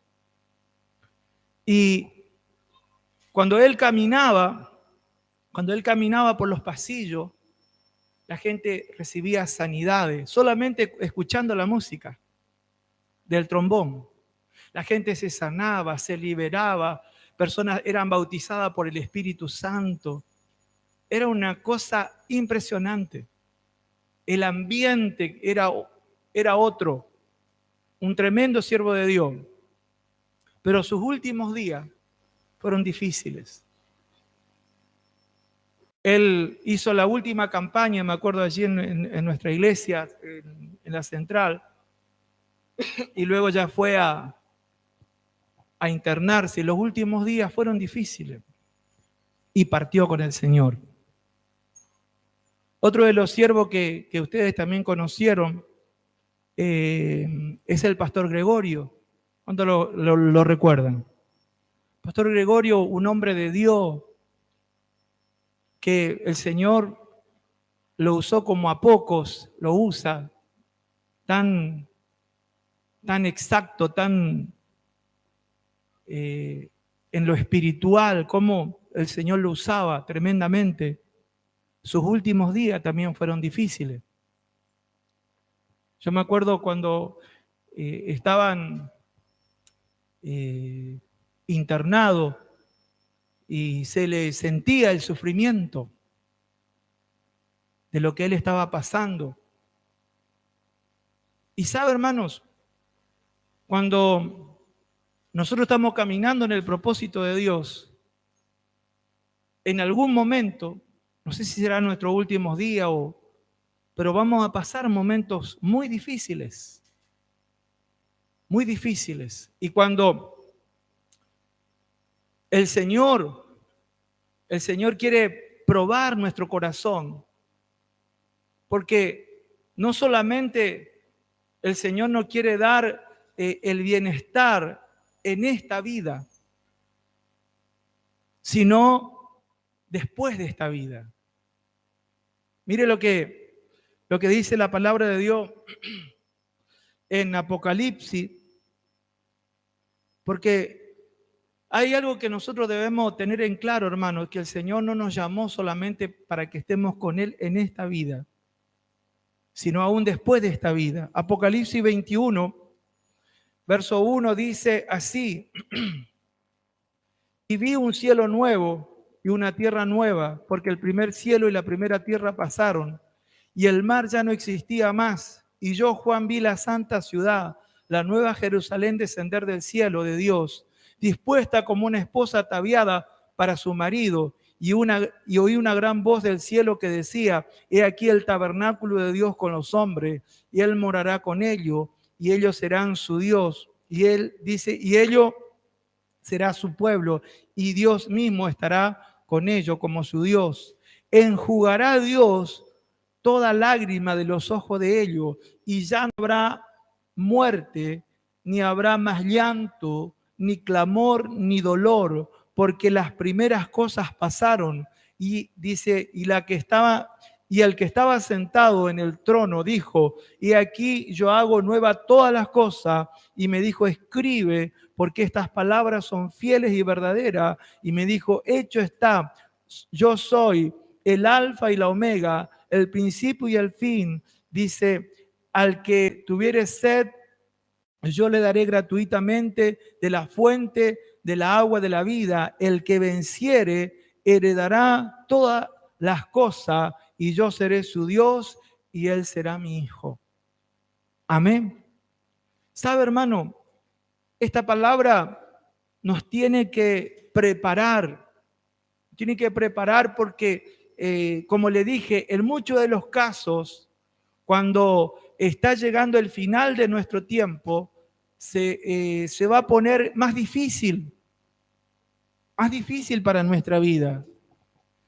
Y cuando él caminaba por los pasillos, la gente recibía sanidades solamente escuchando la música del trombón. La gente se sanaba, se liberaba, personas eran bautizadas por el Espíritu Santo. Era una cosa impresionante. El ambiente era otro, un tremendo siervo de Dios. Pero sus últimos días fueron difíciles. Él hizo la última campaña, me acuerdo allí en nuestra iglesia, en la central, y luego ya fue a internarse. Los últimos días fueron difíciles y partió con el Señor. Otro de los siervos que ustedes también conocieron es el pastor Gregorio. ¿Cuánto lo recuerdan? Pastor Gregorio, un hombre de Dios que el Señor lo usó como a pocos lo usa, tan exacto, tan en lo espiritual, como el Señor lo usaba tremendamente. Sus últimos días también fueron difíciles. Yo me acuerdo cuando estaban internados y se le sentía el sufrimiento de lo que él estaba pasando. Y sabe, hermanos, cuando nosotros estamos caminando en el propósito de Dios, en algún momento, no sé si será nuestro último día pero vamos a pasar momentos muy difíciles. Muy difíciles. Y cuando el Señor quiere probar nuestro corazón, porque no solamente el Señor nos quiere dar el bienestar en esta vida, sino después de esta vida. Mire lo que dice la palabra de Dios en Apocalipsis, porque hay algo que nosotros debemos tener en claro, hermanos, que el Señor no nos llamó solamente para que estemos con Él en esta vida, sino aún después de esta vida. Apocalipsis 21, verso 1 dice así: y vi un cielo nuevo y una tierra nueva, porque el primer cielo y la primera tierra pasaron, y el mar ya no existía más. Y yo, Juan, vi la santa ciudad, la nueva Jerusalén, descender del cielo de Dios, dispuesta como una esposa ataviada para su marido. Y oí una gran voz del cielo que decía: he aquí el tabernáculo de Dios con los hombres, y Él morará con ellos, y ellos serán su Dios. Y Él dice, y ellos será su pueblo, y Dios mismo estará con ellos como su Dios. Enjugará Dios toda lágrima de los ojos de ellos, y ya no habrá muerte, ni habrá más llanto, ni clamor, ni dolor, porque las primeras cosas pasaron. Y dice, y el que estaba sentado en el trono dijo: y aquí yo hago nueva todas las cosas. Y me dijo: escribe, porque estas palabras son fieles y verdaderas. Y me dijo: hecho está, yo soy el alfa y la omega, el principio y el fin. Dice: al que tuviere sed, yo le daré gratuitamente de la fuente de la agua de la vida. El que venciere heredará todas las cosas, y yo seré su Dios y él será mi hijo. Amén. ¿Sabe, hermano? Esta palabra nos tiene que preparar porque, como le dije, en muchos de los casos, cuando está llegando el final de nuestro tiempo, se va a poner más difícil para nuestra vida.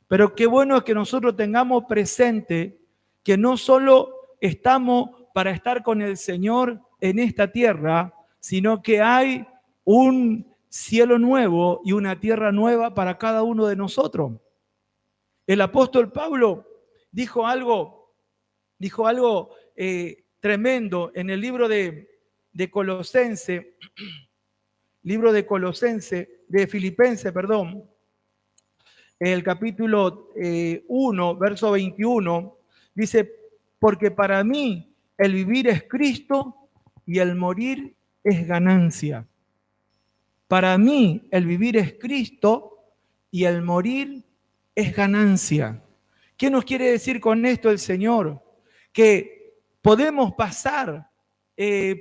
Pero qué bueno es que nosotros tengamos presente que no solo estamos para estar con el Señor en esta tierra, sino que hay un cielo nuevo y una tierra nueva para cada uno de nosotros. El apóstol Pablo dijo algo tremendo en el de Colosense, de Filipenses, perdón, el capítulo 1, verso 21, dice, porque para mí el vivir es Cristo y el morir es ganancia. Para mí el vivir es Cristo y el morir es ganancia. ¿Qué nos quiere decir con esto el Señor? Que podemos pasar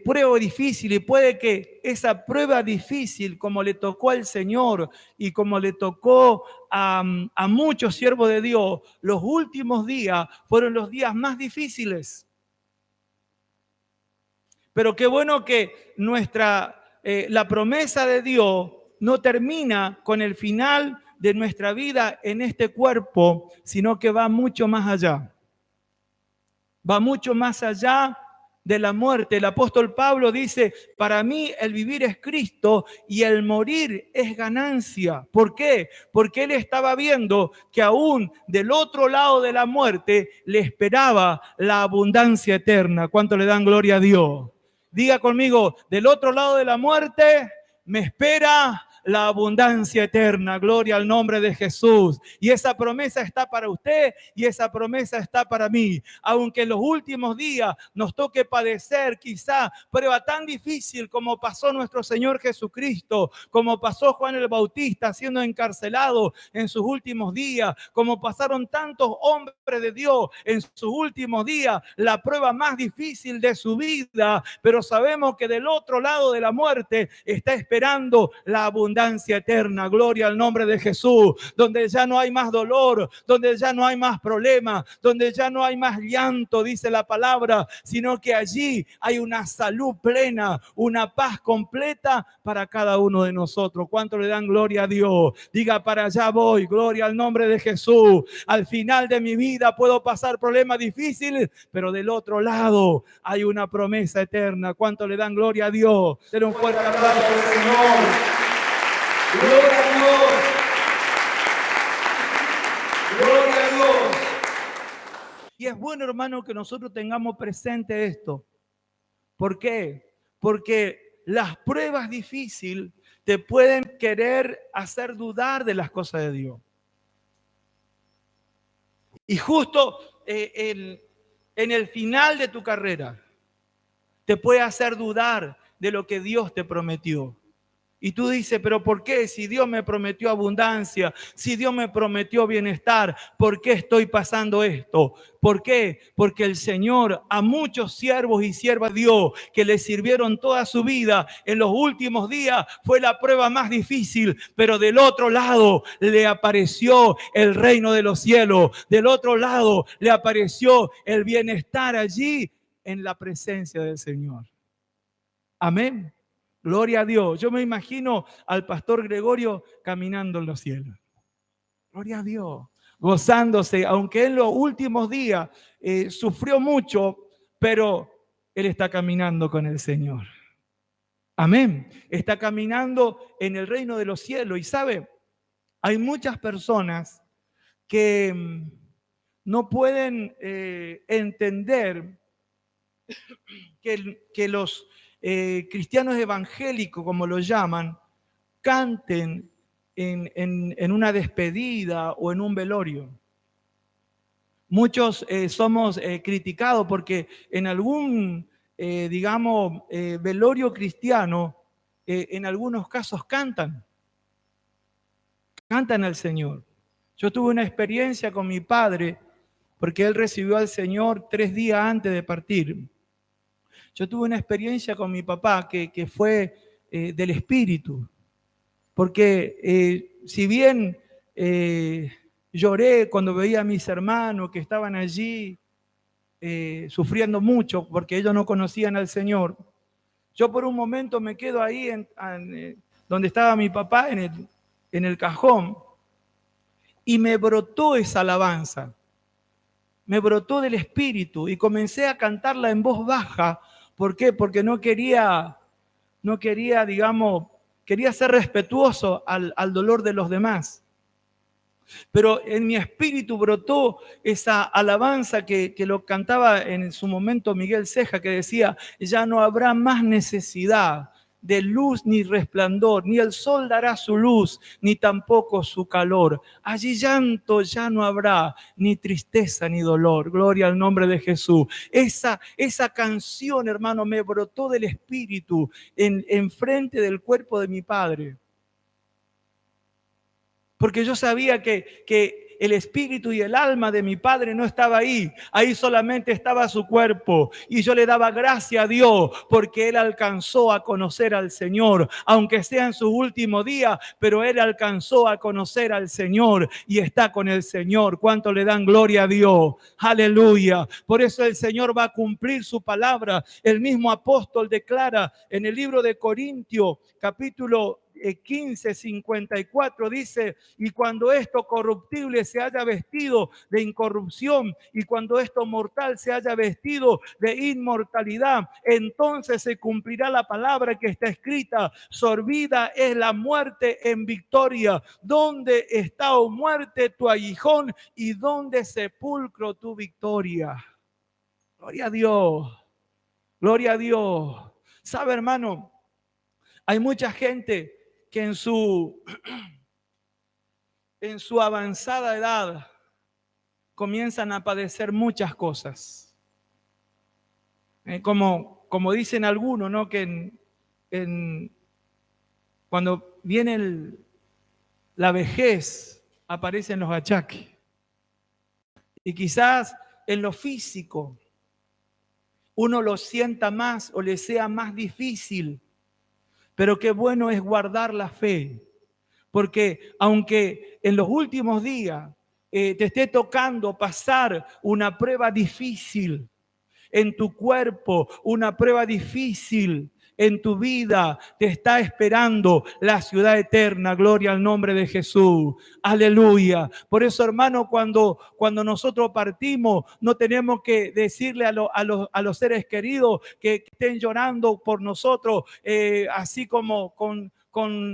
prueba difícil y puede que esa prueba difícil, como le tocó al Señor y como le tocó a muchos siervos de Dios, los últimos días fueron los días más difíciles. Pero qué bueno que la promesa de Dios no termina con el final de nuestra vida en este cuerpo, sino que va mucho más allá. Va mucho más allá de la muerte. El apóstol Pablo dice, para mí el vivir es Cristo y el morir es ganancia. ¿Por qué? Porque él estaba viendo que aún del otro lado de la muerte le esperaba la abundancia eterna. ¿Cuánto le dan gloria a Dios? Diga conmigo, del otro lado de la muerte me espera la abundancia eterna. Gloria al nombre de Jesús. Y esa promesa está para usted y esa promesa está para mí. Aunque en los últimos días nos toque padecer quizá prueba tan difícil como pasó nuestro Señor Jesucristo, como pasó Juan el Bautista siendo encarcelado en sus últimos días, como pasaron tantos hombres de Dios en sus últimos días, la prueba más difícil de su vida, pero sabemos que del otro lado de la muerte está esperando la abundancia eterna. Gloria al nombre de Jesús, donde ya no hay más dolor, donde ya no hay más problemas, donde ya no hay más llanto, dice la palabra, sino que allí hay una salud plena, una paz completa para cada uno de nosotros. ¿Cuánto le dan gloria a Dios? Diga, para allá voy, gloria al nombre de Jesús. Al final de mi vida puedo pasar problemas difíciles, pero del otro lado hay una promesa eterna. ¿Cuánto le dan gloria a Dios? Den un fuerte aplauso al Señor. Gloria a Dios. Gloria a Dios. Y es bueno, hermano, que nosotros tengamos presente esto. ¿Por qué? Porque las pruebas difíciles te pueden querer hacer dudar de las cosas de Dios. Y justo en el final de tu carrera, te puede hacer dudar de lo que Dios te prometió. Y tú dices, pero ¿por qué? Si Dios me prometió abundancia, si Dios me prometió bienestar, ¿por qué estoy pasando esto? ¿Por qué? Porque el Señor a muchos siervos y siervas de Dios que le sirvieron toda su vida, en los últimos días fue la prueba más difícil, pero del otro lado le apareció el reino de los cielos, del otro lado le apareció el bienestar allí en la presencia del Señor. Amén. Gloria a Dios. Yo me imagino al pastor Gregorio caminando en los cielos. Gloria a Dios. Gozándose, aunque en los últimos días sufrió mucho, pero él está caminando con el Señor. Amén. Está caminando en el reino de los cielos. Y sabe, hay muchas personas que no pueden entender que los cristianos evangélicos, como lo llaman, canten en una despedida o en un velorio. Muchos somos criticados porque en algún, velorio cristiano, en algunos casos cantan al Señor. Yo tuve una experiencia con mi padre porque él recibió al Señor 3 días antes de partir. Yo tuve una experiencia con mi papá que fue del espíritu, porque si bien lloré cuando veía a mis hermanos que estaban allí sufriendo mucho porque ellos no conocían al Señor, yo por un momento me quedo ahí donde estaba mi papá, en el cajón, y me brotó esa alabanza, me brotó del espíritu y comencé a cantarla en voz baja. ¿Por qué? Porque no quería, digamos, quería ser respetuoso al dolor de los demás. Pero en mi espíritu brotó esa alabanza que lo cantaba en su momento Miguel Ceja, que decía: ya no habrá más necesidad de luz ni resplandor, ni el sol dará su luz, ni tampoco su calor. Allí llanto ya no habrá, ni tristeza ni dolor. Gloria al nombre de Jesús. Esa canción, hermano, me brotó del espíritu en frente del cuerpo de mi padre. Porque yo sabía que el espíritu y el alma de mi padre no estaba ahí. Ahí solamente estaba su cuerpo. Y yo le daba gracias a Dios porque él alcanzó a conocer al Señor. Aunque sea en sus últimos días, pero él alcanzó a conocer al Señor y está con el Señor. ¿Cuánto le dan gloria a Dios? Aleluya. Por eso el Señor va a cumplir su palabra. El mismo apóstol declara en el libro de Corintios, capítulo 15:54, dice: y cuando esto corruptible se haya vestido de incorrupción, y cuando esto mortal se haya vestido de inmortalidad, entonces se cumplirá la palabra que está escrita: sorbida es la muerte en victoria. ¿Dónde está, oh muerte, tu aguijón? ¿Y dónde, sepulcro, tu victoria? Gloria a Dios, gloria a Dios. ¿Sabe, hermano? Hay mucha gente que en su avanzada edad comienzan a padecer muchas cosas. Como dicen algunos, ¿no? Que cuando viene la vejez aparecen los achaques. Y quizás en lo físico uno lo sienta más o le sea más difícil, pero qué bueno es guardar la fe. Porque aunque en los últimos días te esté tocando pasar una prueba difícil en tu cuerpo, una prueba difícil en tu vida, te está esperando la ciudad eterna. Gloria al nombre de Jesús. Aleluya. Por eso, hermano, cuando nosotros partimos, no tenemos que decirle a los seres queridos que estén llorando por nosotros, así como con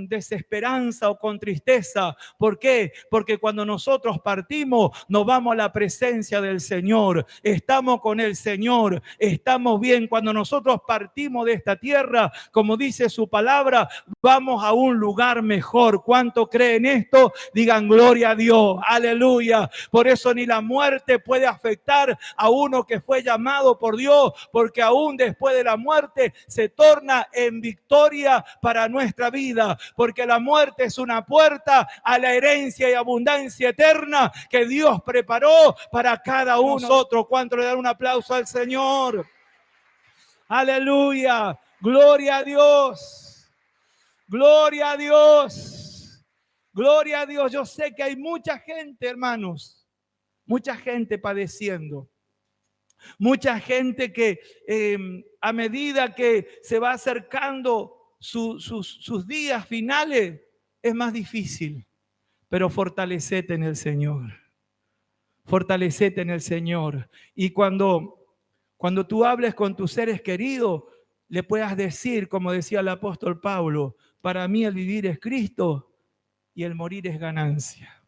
desesperanza o con tristeza. ¿Por qué? Porque cuando nosotros partimos, nos vamos a la presencia del Señor. Estamos con el Señor, estamos bien. Cuando nosotros partimos de esta tierra, como dice su palabra, vamos a un lugar mejor. ¿Cuánto creen esto? Digan gloria a Dios. Aleluya. Por eso ni la muerte puede afectar a uno que fue llamado por Dios, porque aún después de la muerte se torna en victoria para nuestra vida. Porque la muerte es una puerta a la herencia y abundancia eterna que Dios preparó para cada uno de nosotros. ¿Cuánto le dan un aplauso al Señor? Aleluya. Gloria a Dios. Gloria a Dios. Gloria a Dios. Yo sé que hay mucha gente, hermanos, mucha gente padeciendo. Mucha gente que a medida que se va acercando sus días finales, es más difícil. Pero fortalecete en el Señor. Fortalecete en el Señor. Y cuando tú hables con tus seres queridos, le puedas decir, como decía el apóstol Pablo: para mí el vivir es Cristo y el morir es ganancia.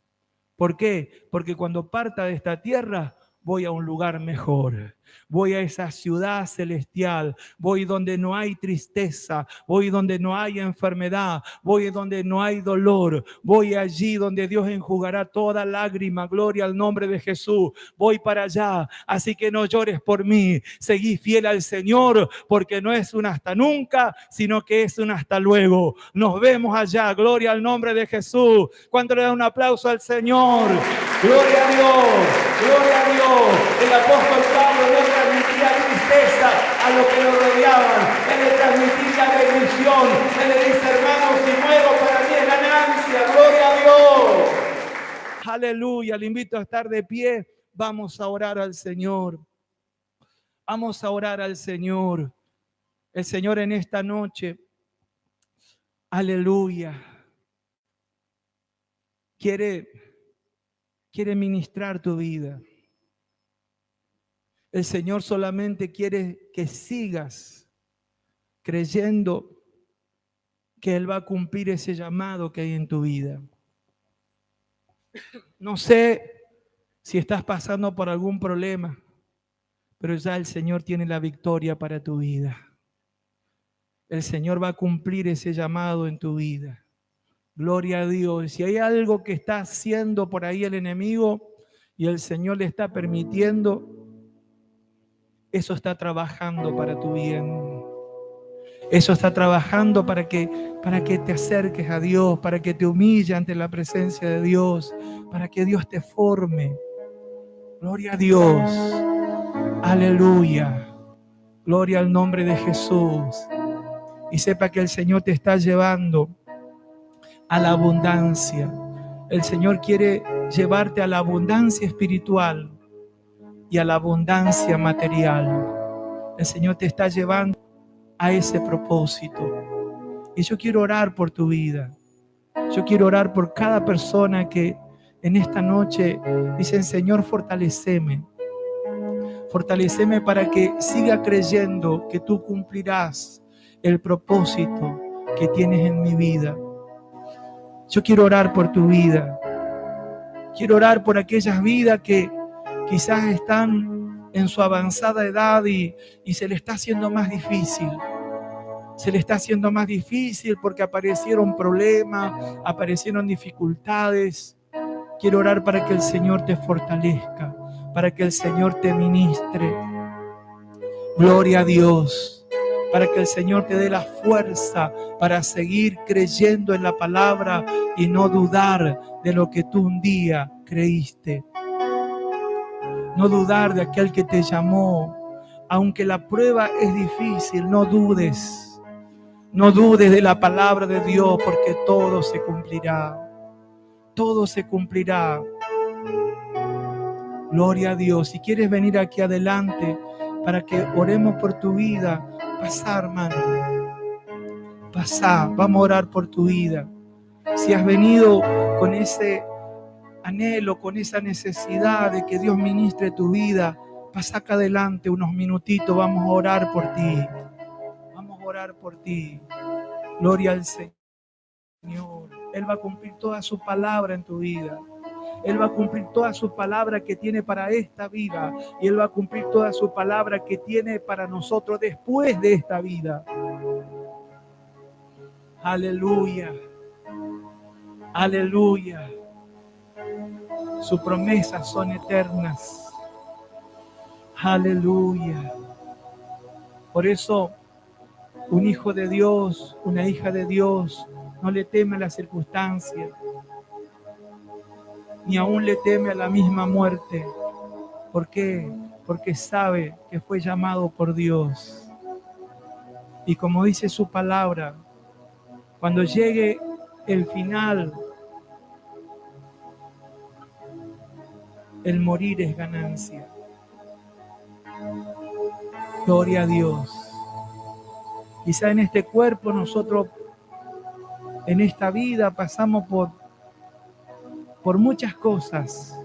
¿Por qué? Porque cuando parta de esta tierra, voy a un lugar mejor. Voy a esa ciudad celestial. Voy donde no hay tristeza. Voy donde no hay enfermedad. Voy donde no hay dolor. Voy allí donde Dios enjugará toda lágrima. Gloria al nombre de Jesús. Voy para allá. Así que no llores por mí. Seguí fiel al Señor, porque no es un hasta nunca, sino que es un hasta luego. Nos vemos allá. Gloria al nombre de Jesús. ¿Cuánto le da un aplauso al Señor? Gloria a Dios. Gloria a Dios. El apóstol Pablo no transmitía tristeza a los que lo rodeaban. Aleluya, le invito a estar de pie. Vamos a orar al Señor. Vamos a orar al Señor. El Señor en esta noche, aleluya, quiere ministrar tu vida. El Señor solamente quiere que sigas creyendo que Él va a cumplir ese llamado que hay en tu vida. No sé si estás pasando por algún problema, pero ya el Señor tiene la victoria para tu vida. El Señor va a cumplir ese llamado en tu vida. Gloria a Dios. Si hay algo que está haciendo por ahí el enemigo y el Señor le está permitiendo, eso está trabajando para tu bien. Eso está trabajando para que te acerques a Dios, para que te humille ante la presencia de Dios, para que Dios te forme. Gloria a Dios. Aleluya. Gloria al nombre de Jesús. Y sepa que el Señor te está llevando a la abundancia. El Señor quiere llevarte a la abundancia espiritual y a la abundancia material. El Señor te está llevando a ese propósito. Y yo quiero orar por tu vida. Yo quiero orar por cada persona que en esta noche dicen: Señor, fortaléceme. Fortaléceme para que siga creyendo que tú cumplirás el propósito que tienes en mi vida. Yo quiero orar por tu vida. Quiero orar por aquellas vidas que quizás están en su avanzada edad y se le está haciendo más difícil. Se le está haciendo más difícil porque aparecieron problemas, aparecieron dificultades. Quiero orar para que el Señor te fortalezca, para que el Señor te ministre. Gloria a Dios. Para que el Señor te dé la fuerza para seguir creyendo en la palabra y no dudar de lo que tú un día creíste. No dudar de aquel que te llamó. Aunque la prueba es difícil, no dudes. No dudes de la palabra de Dios, porque todo se cumplirá. Todo se cumplirá. Gloria a Dios. Si quieres venir aquí adelante para que oremos por tu vida, pasá, hermano. Pasá, vamos a orar por tu vida. Si has venido con ese anhelo, con esa necesidad de que Dios ministre tu vida, pasá acá adelante unos minutitos, vamos a orar por ti. Vamos a orar por ti. Gloria al Señor. Él va a cumplir toda su palabra en tu vida. Él va a cumplir toda su palabra que tiene para esta vida. Y Él va a cumplir toda su palabra que tiene para nosotros después de esta vida. Aleluya. Aleluya. Sus promesas son eternas. Aleluya. Por eso, un hijo de Dios, una hija de Dios, no le teme a las circunstancias, ni aún le teme a la misma muerte. ¿Por qué? Porque sabe que fue llamado por Dios. Y como dice su palabra, cuando llegue el final, el morir es ganancia. Gloria a Dios. Quizá en este cuerpo nosotros, en esta vida, pasamos por muchas cosas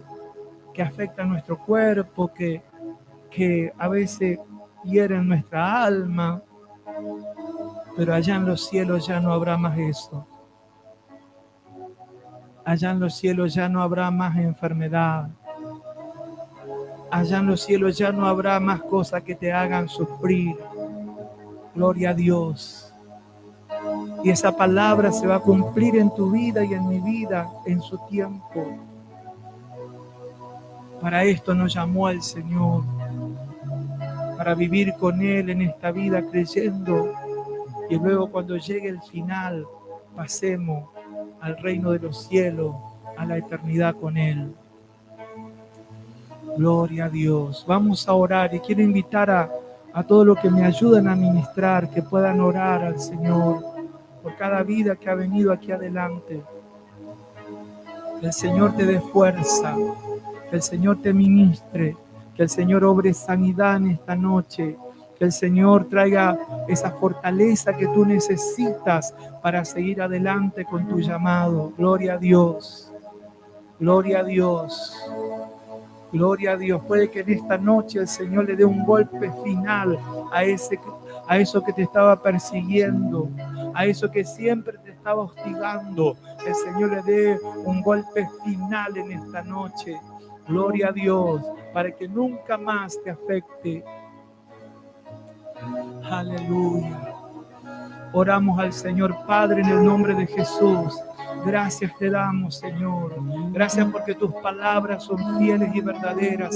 que afectan nuestro cuerpo, que a veces hieren nuestra alma, pero allá en los cielos ya no habrá más eso. Allá en los cielos ya no habrá más enfermedad. Allá en los cielos ya no habrá más cosas que te hagan sufrir. Gloria a Dios. Y esa palabra se va a cumplir en tu vida y en mi vida en su tiempo. Para esto nos llamó al Señor, para vivir con Él en esta vida creyendo, y luego cuando llegue el final pasemos al reino de los cielos, a la eternidad con Él. Gloria a Dios. Vamos a orar y quiero invitar a todos los que me ayudan a ministrar, que puedan orar al Señor por cada vida que ha venido aquí adelante. el Señor te dé fuerza, que el Señor te ministre, que el Señor obre sanidad en esta noche, que el Señor traiga esa fortaleza que tú necesitas para seguir adelante con tu llamado. Gloria a Dios, gloria a Dios, gloria a Dios. Puede que en esta noche el Señor le dé un golpe final a eso que te estaba persiguiendo, a eso que siempre te estaba hostigando. El Señor le dé un golpe final en esta noche. Gloria a Dios, para que nunca más te afecte. Aleluya. Oramos al Señor Padre en el nombre de Jesús. Gracias te damos, Señor. Gracias porque tus palabras son fieles y verdaderas.